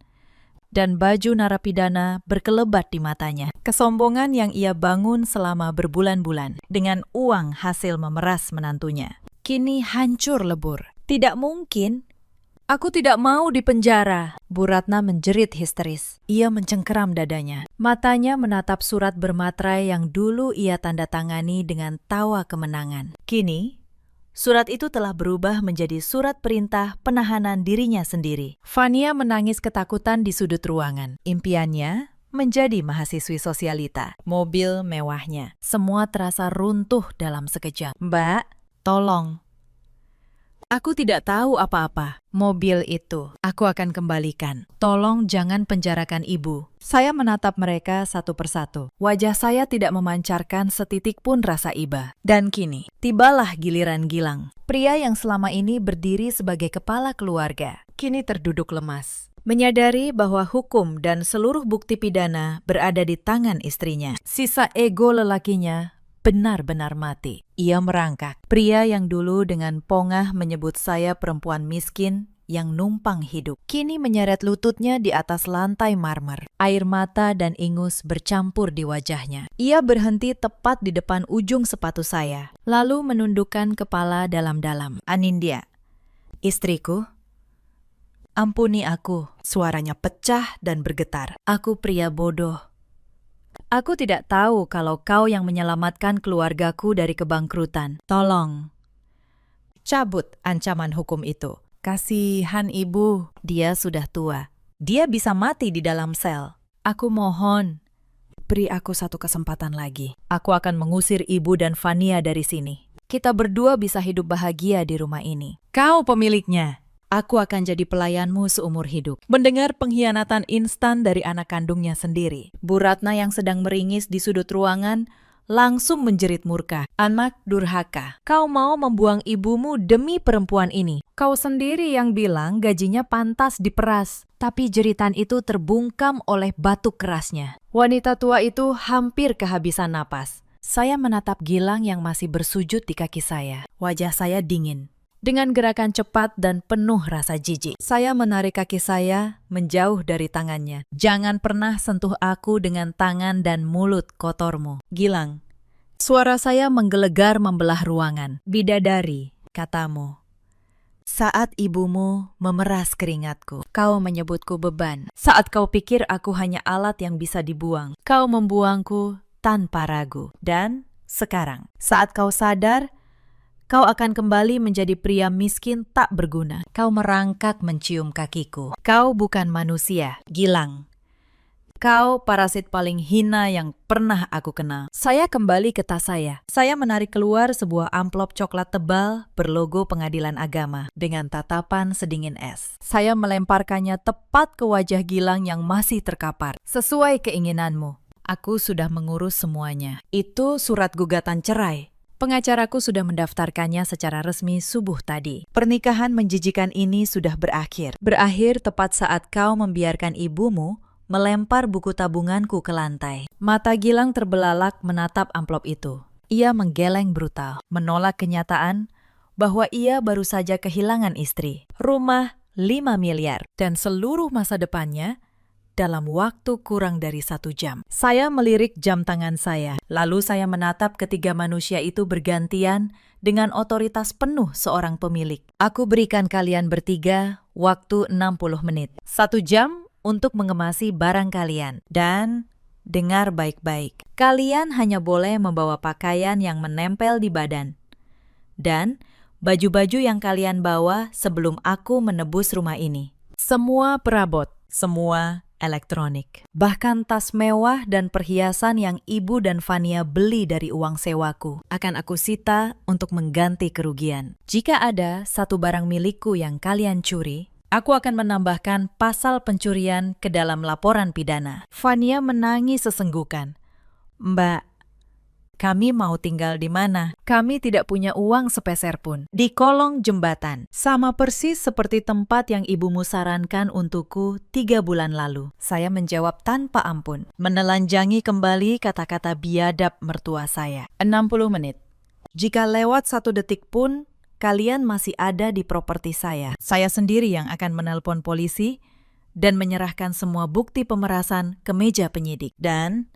dan baju narapidana berkelebat di matanya. Kesombongan yang ia bangun selama berbulan-bulan dengan uang hasil memeras menantunya, kini hancur lebur. Tidak mungkin. Aku tidak mau dipenjara. Bu Ratna menjerit histeris. Ia mencengkeram dadanya. Matanya menatap surat bermaterai yang dulu ia tanda tangani dengan tawa kemenangan. Kini, surat itu telah berubah menjadi surat perintah penahanan dirinya sendiri. Fania menangis ketakutan di sudut ruangan. Impiannya menjadi mahasiswi sosialita. Mobil mewahnya. Semua terasa runtuh dalam sekejap. Mbak, tolong. Aku tidak tahu apa-apa. Mobil itu aku akan kembalikan. Tolong jangan penjarakan Ibu. Saya menatap mereka satu persatu. Wajah saya tidak memancarkan setitik pun rasa iba. Dan kini, tibalah giliran Gilang. Pria yang selama ini berdiri sebagai kepala keluarga, kini terduduk lemas. Menyadari bahwa hukum dan seluruh bukti pidana berada di tangan istrinya. Sisa ego lelakinya benar-benar mati. Ia merangkak. Pria yang dulu dengan pongah menyebut saya perempuan miskin yang numpang hidup, kini menyeret lututnya di atas lantai marmer. Air mata dan ingus bercampur di wajahnya. Ia berhenti tepat di depan ujung sepatu saya, lalu menundukkan kepala dalam-dalam. Anindya, istriku, ampuni aku. Suaranya pecah dan bergetar. Aku pria bodoh. Aku tidak tahu kalau kau yang menyelamatkan keluargaku dari kebangkrutan. Tolong, cabut ancaman hukum itu. Kasihan Ibu, dia sudah tua. Dia bisa mati di dalam sel. Aku mohon, beri aku satu kesempatan lagi. Aku akan mengusir Ibu dan Fania dari sini. Kita berdua bisa hidup bahagia di rumah ini. Kau pemiliknya. Aku akan jadi pelayanmu seumur hidup. Mendengar pengkhianatan instan dari anak kandungnya sendiri, Bu Ratna yang sedang meringis di sudut ruangan langsung menjerit murka. Anak durhaka, kau mau membuang ibumu demi perempuan ini. Kau sendiri yang bilang gajinya pantas diperas, tapi jeritan itu terbungkam oleh batu kerasnya. Wanita tua itu hampir kehabisan napas. Saya menatap Gilang yang masih bersujud di kaki saya. Wajah saya dingin. Dengan gerakan cepat dan penuh rasa jijik, saya menarik kaki saya menjauh dari tangannya. Jangan pernah sentuh aku dengan tangan dan mulut kotormu. Gilang, suara saya menggelegar membelah ruangan. Bidadari, katamu. Saat ibumu memeras keringatku, kau menyebutku beban. Saat kau pikir aku hanya alat yang bisa dibuang, kau membuangku tanpa ragu. Dan sekarang, saat kau sadar, Kau akan kembali menjadi pria miskin tak berguna. Kau merangkak mencium kakiku. Kau bukan manusia, Gilang. Kau parasit paling hina yang pernah aku kenal. Saya kembali ke tas saya. Saya menarik keluar sebuah amplop coklat tebal berlogo Pengadilan Agama dengan tatapan sedingin es. Saya melemparkannya tepat ke wajah Gilang yang masih terkapar. Sesuai keinginanmu, aku sudah mengurus semuanya. Itu surat gugatan cerai. Pengacaraku sudah mendaftarkannya secara resmi subuh tadi. Pernikahan menjijikan ini sudah berakhir. Berakhir tepat saat kau membiarkan ibumu melempar buku tabunganku ke lantai. Mata Gilang terbelalak menatap amplop itu. Ia menggeleng brutal, menolak kenyataan bahwa ia baru saja kehilangan istri, rumah 5 miliar, dan seluruh masa depannya dalam waktu kurang dari 1 jam. Saya melirik jam tangan saya, lalu saya menatap ketiga manusia itu bergantian dengan otoritas penuh seorang pemilik. Aku berikan kalian bertiga waktu 60 menit. 1 jam untuk mengemasi barang kalian. Dan dengar baik-baik, kalian hanya boleh membawa pakaian yang menempel di badan. Dan baju-baju yang kalian bawa sebelum aku menebus rumah ini. Semua perabot, semua elektronik. Bahkan tas mewah dan perhiasan yang Ibu dan Fania beli dari uang sewaku akan aku sita untuk mengganti kerugian. Jika ada satu barang milikku yang kalian curi, aku akan menambahkan pasal pencurian ke dalam laporan pidana. Fania menangis sesenggukan. Mbak, kami mau tinggal di mana? Kami tidak punya uang sepeser pun. Di kolong jembatan. Sama persis seperti tempat yang ibumu sarankan untukku 3 bulan lalu. Saya menjawab tanpa ampun. Menelanjangi kembali kata-kata biadab mertua saya. 60 menit. Jika lewat 1 detik pun, kalian masih ada di properti saya. Saya sendiri yang akan menelpon polisi dan menyerahkan semua bukti pemerasan ke meja penyidik. Dan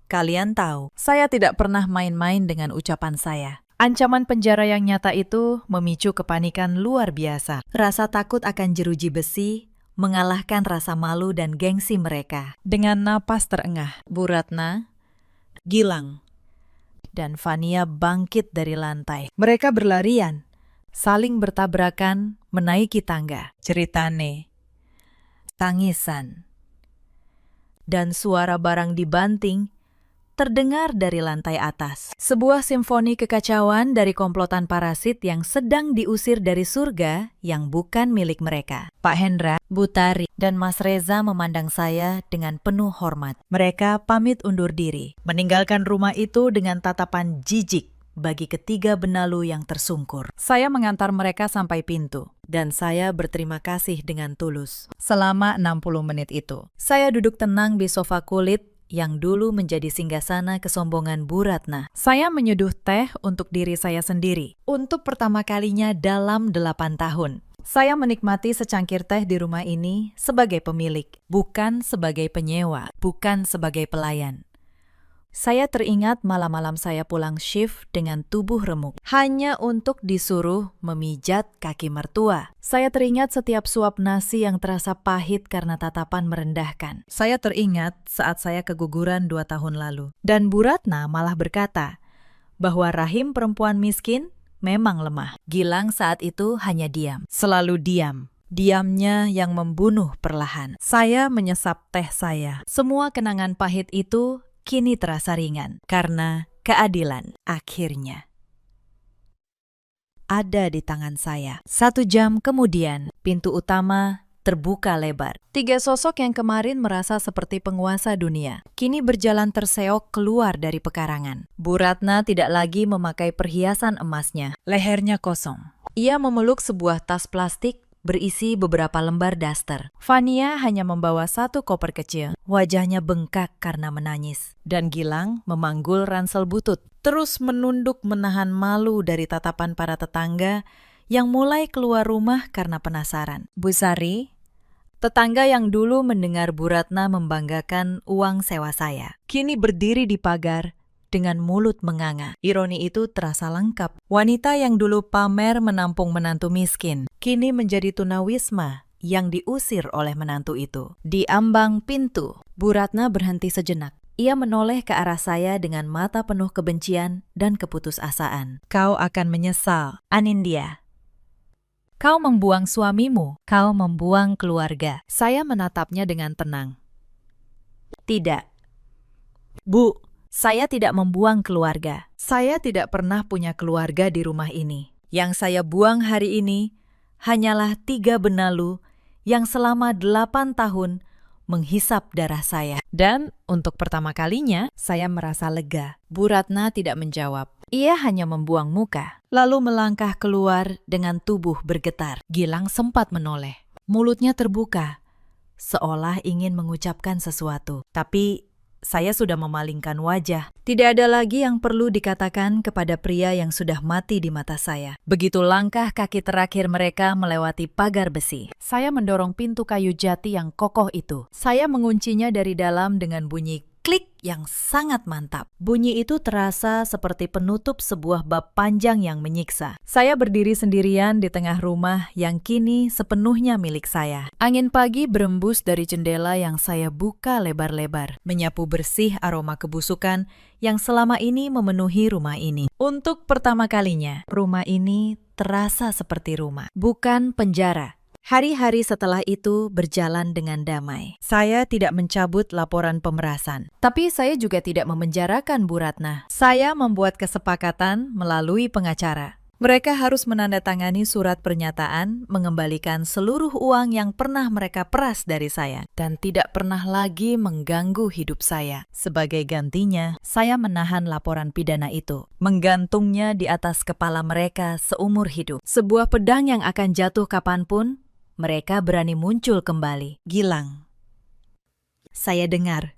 kalian tahu, saya tidak pernah main-main dengan ucapan saya. Ancaman penjara yang nyata itu memicu kepanikan luar biasa. Rasa takut akan jeruji besi mengalahkan rasa malu dan gengsi mereka. Dengan napas terengah, Bu Ratna, Gilang, dan Fania bangkit dari lantai. Mereka berlarian, saling bertabrakan, menaiki tangga. Ceritane, tangisan, dan suara barang dibanting terdengar dari lantai atas. Sebuah simfoni kekacauan dari komplotan parasit yang sedang diusir dari surga yang bukan milik mereka. Pak Hendra, Bu Tari, dan Mas Reza memandang saya dengan penuh hormat. Mereka pamit undur diri, meninggalkan rumah itu dengan tatapan jijik bagi ketiga benalu yang tersungkur. Saya mengantar mereka sampai pintu, dan saya berterima kasih dengan tulus. Selama 60 menit itu, saya duduk tenang di sofa kulit yang dulu menjadi singgasana kesombongan Bu Ratna. Saya menyeduh teh untuk diri saya sendiri. Untuk pertama kalinya dalam 8 tahun. Saya menikmati secangkir teh di rumah ini sebagai pemilik, bukan sebagai penyewa, bukan sebagai pelayan. Saya teringat malam-malam saya pulang shift dengan tubuh remuk, hanya untuk disuruh memijat kaki mertua. Saya teringat setiap suap nasi yang terasa pahit karena tatapan merendahkan. Saya teringat saat saya keguguran 2 tahun lalu. Dan Bu Ratna malah berkata bahwa rahim perempuan miskin memang lemah. Gilang saat itu hanya diam, selalu diam. Diamnya yang membunuh perlahan. Saya menyesap teh saya. Semua kenangan pahit itu kini terasa ringan, karena keadilan akhirnya ada di tangan saya. 1 jam kemudian, pintu utama terbuka lebar. 3 sosok yang kemarin merasa seperti penguasa dunia, kini berjalan terseok keluar dari pekarangan. Bu Ratna tidak lagi memakai perhiasan emasnya, lehernya kosong. Ia memeluk sebuah tas plastik berisi beberapa lembar daster. Fania hanya membawa 1 koper kecil. Wajahnya bengkak karena menangis. Dan Gilang memanggul ransel butut. Terus menunduk menahan malu dari tatapan para tetangga yang mulai keluar rumah karena penasaran. Bu Sari, tetangga yang dulu mendengar Bu Ratna membanggakan uang sewa saya, kini berdiri di pagar dengan mulut menganga. Ironi itu terasa lengkap. Wanita yang dulu pamer menampung menantu miskin, kini menjadi tunawisma yang diusir oleh menantu itu. Di ambang pintu, Bu Ratna berhenti sejenak. Ia menoleh ke arah saya dengan mata penuh kebencian dan keputusasaan. Kau akan menyesal, Anindya. Kau membuang suamimu, kau membuang keluarga. Saya menatapnya dengan tenang. Tidak. Bu, saya tidak membuang keluarga. Saya tidak pernah punya keluarga di rumah ini. Yang saya buang hari ini hanyalah 3 benalu yang selama 8 tahun menghisap darah saya. Dan untuk pertama kalinya, saya merasa lega. Bu Ratna tidak menjawab. Ia hanya membuang muka, lalu melangkah keluar dengan tubuh bergetar. Gilang sempat menoleh. Mulutnya terbuka, seolah ingin mengucapkan sesuatu. Tapi saya sudah memalingkan wajah. Tidak ada lagi yang perlu dikatakan kepada pria yang sudah mati di mata saya. Begitu langkah kaki terakhir mereka melewati pagar besi, saya mendorong pintu kayu jati yang kokoh itu. Saya menguncinya dari dalam dengan bunyi klik yang sangat mantap. Bunyi itu terasa seperti penutup sebuah bab panjang yang menyiksa. Saya berdiri sendirian di tengah rumah yang kini sepenuhnya milik saya. Angin pagi berembus dari jendela yang saya buka lebar-lebar, menyapu bersih aroma kebusukan yang selama ini memenuhi rumah ini. Untuk pertama kalinya, rumah ini terasa seperti rumah, bukan penjara. Hari-hari setelah itu berjalan dengan damai. Saya tidak mencabut laporan pemerasan. Tapi saya juga tidak memenjarakan Bu Ratna. Saya membuat kesepakatan melalui pengacara. Mereka harus menandatangani surat pernyataan mengembalikan seluruh uang yang pernah mereka peras dari saya dan tidak pernah lagi mengganggu hidup saya. Sebagai gantinya, saya menahan laporan pidana itu, menggantungnya di atas kepala mereka seumur hidup. Sebuah pedang yang akan jatuh kapanpun, mereka berani muncul kembali. Gilang. Saya dengar.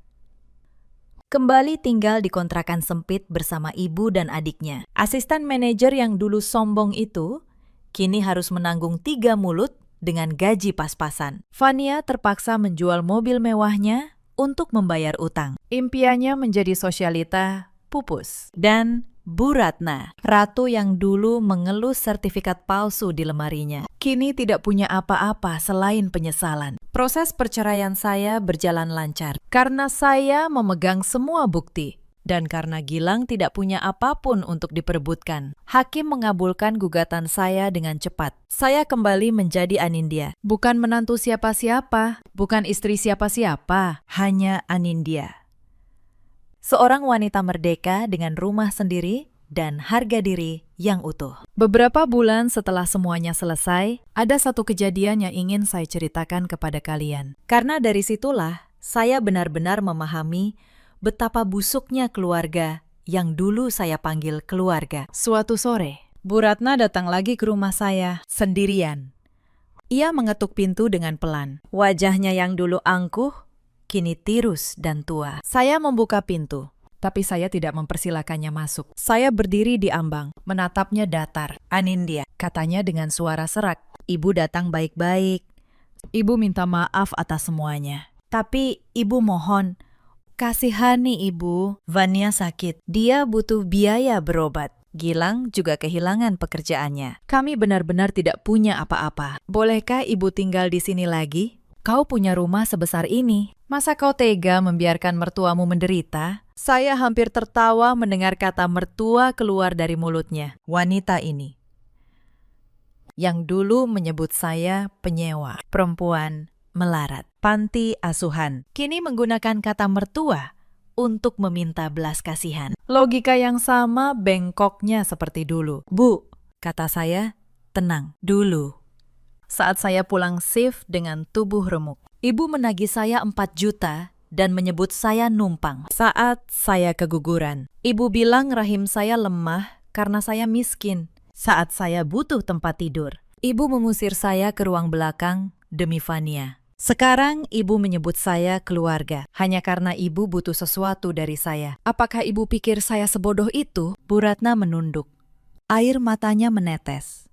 Kembali tinggal di kontrakan sempit bersama ibu dan adiknya. Asisten manajer yang dulu sombong itu, kini harus menanggung 3 mulut dengan gaji pas-pasan. Vania terpaksa menjual mobil mewahnya untuk membayar utang. Impiannya menjadi sosialita pupus. Dan Bu Ratna, ratu yang dulu mengelus sertifikat palsu di lemarinya, kini tidak punya apa-apa selain penyesalan. Proses perceraian saya berjalan lancar karena saya memegang semua bukti. Dan karena Gilang tidak punya apapun untuk diperebutkan, hakim mengabulkan gugatan saya dengan cepat. Saya kembali menjadi Anindya, bukan menantu siapa-siapa, bukan istri siapa-siapa, hanya Anindya. Seorang wanita merdeka dengan rumah sendiri dan harga diri yang utuh. Beberapa bulan setelah semuanya selesai, ada satu kejadian yang ingin saya ceritakan kepada kalian. Karena dari situlah saya benar-benar memahami betapa busuknya keluarga yang dulu saya panggil keluarga. Suatu sore, Bu Ratna datang lagi ke rumah saya sendirian. Ia mengetuk pintu dengan pelan. Wajahnya yang dulu angkuh, kini tirus dan tua. Saya membuka pintu, tapi saya tidak mempersilakannya masuk. Saya berdiri di ambang, menatapnya datar. Anindya, katanya dengan suara serak. Ibu datang baik-baik. Ibu minta maaf atas semuanya. Tapi ibu mohon, kasihani ibu. Vania sakit. Dia butuh biaya berobat. Gilang juga kehilangan pekerjaannya. Kami benar-benar tidak punya apa-apa. Bolehkah ibu tinggal di sini lagi? Kau punya rumah sebesar ini. Masa kau tega membiarkan mertuamu menderita? Saya hampir tertawa mendengar kata mertua keluar dari mulutnya. Wanita ini, yang dulu menyebut saya penyewa, perempuan melarat, panti asuhan, kini menggunakan kata mertua untuk meminta belas kasihan. Logika yang sama bengkoknya seperti dulu. Bu, kata saya, tenang dulu. Saat saya pulang shift dengan tubuh remuk, ibu menagih saya 4 juta dan menyebut saya numpang. Saat saya keguguran, ibu bilang rahim saya lemah karena saya miskin. Saat saya butuh tempat tidur, ibu mengusir saya ke ruang belakang demi Vania. Sekarang ibu menyebut saya keluarga hanya karena ibu butuh sesuatu dari saya. Apakah ibu pikir saya sebodoh itu? Bu Ratna menunduk. Air matanya menetes.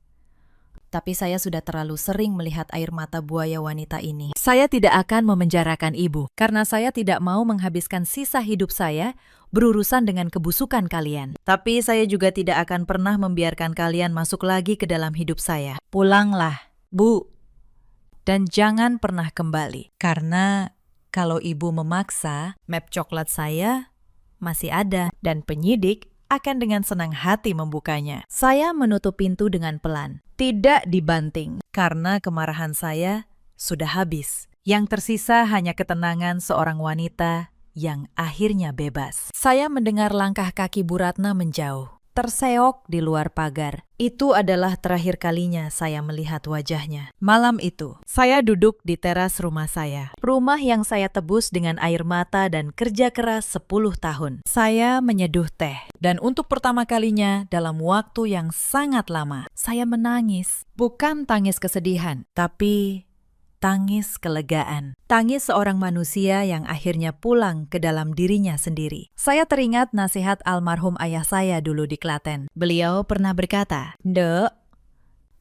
Tapi saya sudah terlalu sering melihat air mata buaya wanita ini. Saya tidak akan memenjarakan ibu, karena saya tidak mau menghabiskan sisa hidup saya berurusan dengan kebusukan kalian. Tapi saya juga tidak akan pernah membiarkan kalian masuk lagi ke dalam hidup saya. Pulanglah, Bu. Dan jangan pernah kembali, karena Kalau ibu memaksa, map coklat saya masih ada dan penyidik akan dengan senang hati membukanya. Saya menutup pintu dengan pelan, tidak dibanting, karena kemarahan saya sudah habis. Yang tersisa hanya ketenangan seorang wanita yang akhirnya bebas. Saya mendengar langkah kaki Bu Ratna menjauh, terseok di luar pagar. Itu adalah terakhir kalinya saya melihat wajahnya. Malam itu, saya duduk di teras rumah saya. Rumah yang saya tebus dengan air mata dan kerja keras 10 tahun. Saya menyeduh teh. Dan untuk pertama kalinya dalam waktu yang sangat lama, saya menangis. Bukan tangis kesedihan, tapi tangis kelegaan. Tangis seorang manusia yang akhirnya pulang ke dalam dirinya sendiri. Saya teringat nasihat almarhum ayah saya dulu di Klaten. Beliau pernah berkata, "Dek,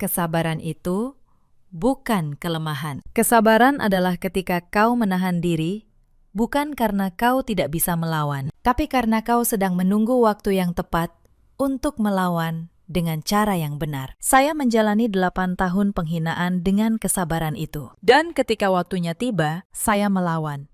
kesabaran itu bukan kelemahan. Kesabaran adalah ketika kau menahan diri, bukan karena kau tidak bisa melawan, tapi karena kau sedang menunggu waktu yang tepat untuk melawan dengan cara yang benar." Saya menjalani 8 tahun penghinaan dengan kesabaran itu. Dan ketika waktunya tiba, saya melawan.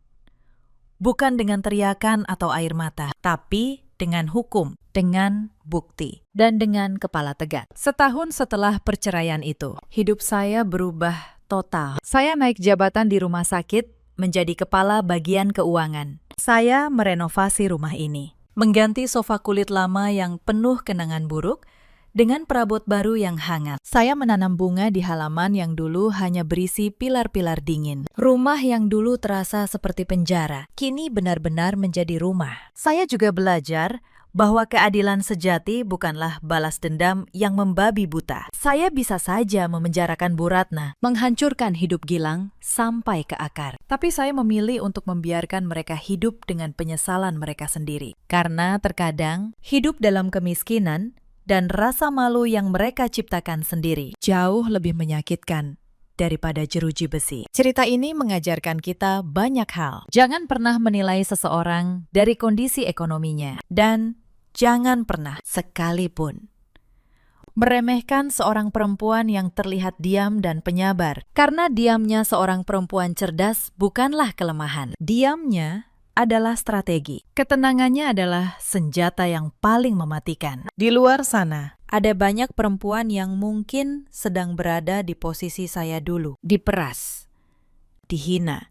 Bukan dengan teriakan atau air mata, tapi dengan hukum, dengan bukti, dan dengan kepala tegak. Setahun setelah perceraian itu, hidup saya berubah total. Saya naik jabatan di rumah sakit menjadi kepala bagian keuangan. Saya merenovasi rumah ini, mengganti sofa kulit lama yang penuh kenangan buruk dengan perabot baru yang hangat. Saya menanam bunga di halaman yang dulu hanya berisi pilar-pilar dingin. Rumah yang dulu terasa seperti penjara, kini benar-benar menjadi rumah. Saya juga belajar bahwa keadilan sejati bukanlah balas dendam yang membabi buta. Saya bisa saja memenjarakan Bu Ratna, menghancurkan hidup Gilang sampai ke akar. Tapi saya memilih untuk membiarkan mereka hidup dengan penyesalan mereka sendiri. Karena terkadang hidup dalam kemiskinan dan rasa malu yang mereka ciptakan sendiri jauh lebih menyakitkan daripada jeruji besi. Cerita ini mengajarkan kita banyak hal. Jangan pernah menilai seseorang dari kondisi ekonominya. Dan jangan pernah sekalipun meremehkan seorang perempuan yang terlihat diam dan penyabar. Karena diamnya seorang perempuan cerdas bukanlah kelemahan. Diamnya adalah strategi. Ketenangannya adalah senjata yang paling mematikan. Di luar sana, ada banyak perempuan yang mungkin sedang berada di posisi saya dulu. Diperas, dihina,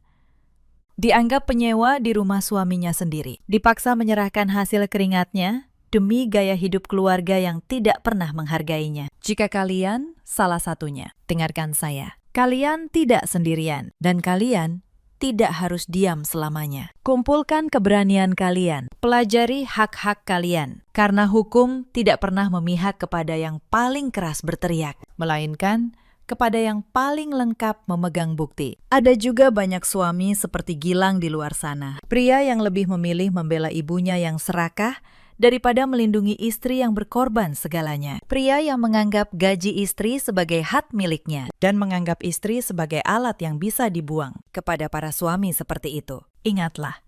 dianggap penyewa di rumah suaminya sendiri. Dipaksa menyerahkan hasil keringatnya demi gaya hidup keluarga yang tidak pernah menghargainya. Jika kalian salah satunya, dengarkan saya. Kalian tidak sendirian, dan kalian tidak harus diam selamanya. Kumpulkan keberanian kalian, pelajari hak-hak kalian, karena hukum tidak pernah memihak kepada yang paling keras berteriak, melainkan kepada yang paling lengkap memegang bukti. Ada juga banyak suami seperti Gilang di luar sana, pria yang lebih memilih membela ibunya yang serakah daripada melindungi istri yang berkorban segalanya. Pria yang menganggap gaji istri sebagai hak miliknya dan menganggap istri sebagai alat yang bisa dibuang. Kepada para suami seperti itu, ingatlah,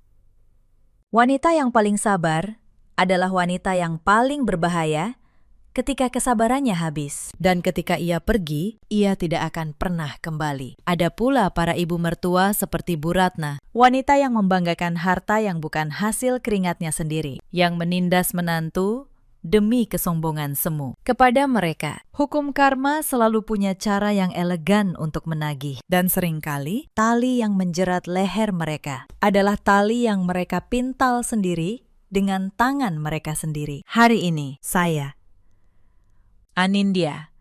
wanita yang paling sabar adalah wanita yang paling berbahaya ketika kesabarannya habis. Dan ketika ia pergi, ia tidak akan pernah kembali. Ada pula para ibu mertua seperti Bu Ratna, wanita yang membanggakan harta yang bukan hasil keringatnya sendiri, yang menindas menantu demi kesombongan semu. Kepada mereka, hukum karma selalu punya cara yang elegan untuk menagih. Dan seringkali, tali yang menjerat leher mereka adalah tali yang mereka pintal sendiri dengan tangan mereka sendiri. Hari ini, saya, Anindya,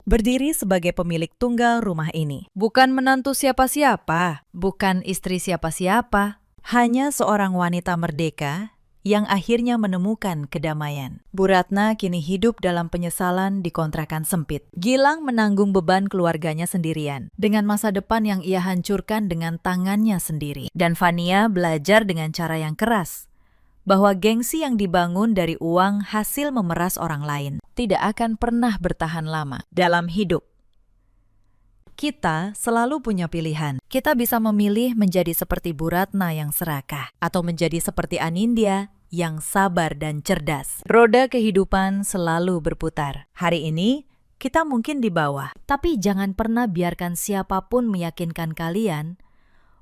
berdiri sebagai pemilik tunggal rumah ini. Bukan menantu siapa-siapa, bukan istri siapa-siapa, hanya seorang wanita merdeka yang akhirnya menemukan kedamaian. Bu Ratna kini hidup dalam penyesalan di kontrakan sempit. Gilang menanggung beban keluarganya sendirian, dengan masa depan yang ia hancurkan dengan tangannya sendiri. Dan Fania belajar dengan cara yang keras, bahwa gengsi yang dibangun dari uang hasil memeras orang lain tidak akan pernah bertahan lama dalam hidup. Kita selalu punya pilihan. Kita bisa memilih menjadi seperti Bu Ratna yang serakah, atau menjadi seperti Anindya yang sabar dan cerdas. Roda kehidupan selalu berputar. Hari ini, kita mungkin di bawah, tapi jangan pernah biarkan siapapun meyakinkan kalian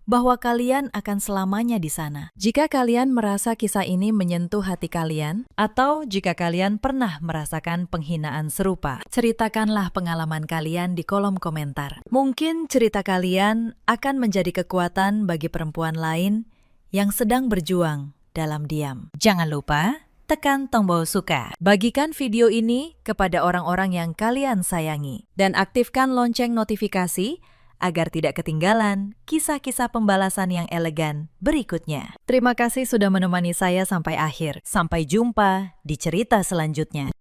bahwa kalian akan selamanya di sana. Jika kalian merasa kisah ini menyentuh hati kalian, atau jika kalian pernah merasakan penghinaan serupa, ceritakanlah pengalaman kalian di kolom komentar. Mungkin cerita kalian akan menjadi kekuatan bagi perempuan lain yang sedang berjuang dalam diam. Jangan lupa tekan tombol suka. Bagikan video ini kepada orang-orang yang kalian sayangi. Dan aktifkan lonceng notifikasi agar tidak ketinggalan kisah-kisah pembalasan yang elegan berikutnya. Terima kasih sudah menemani saya sampai akhir. Sampai jumpa di cerita selanjutnya.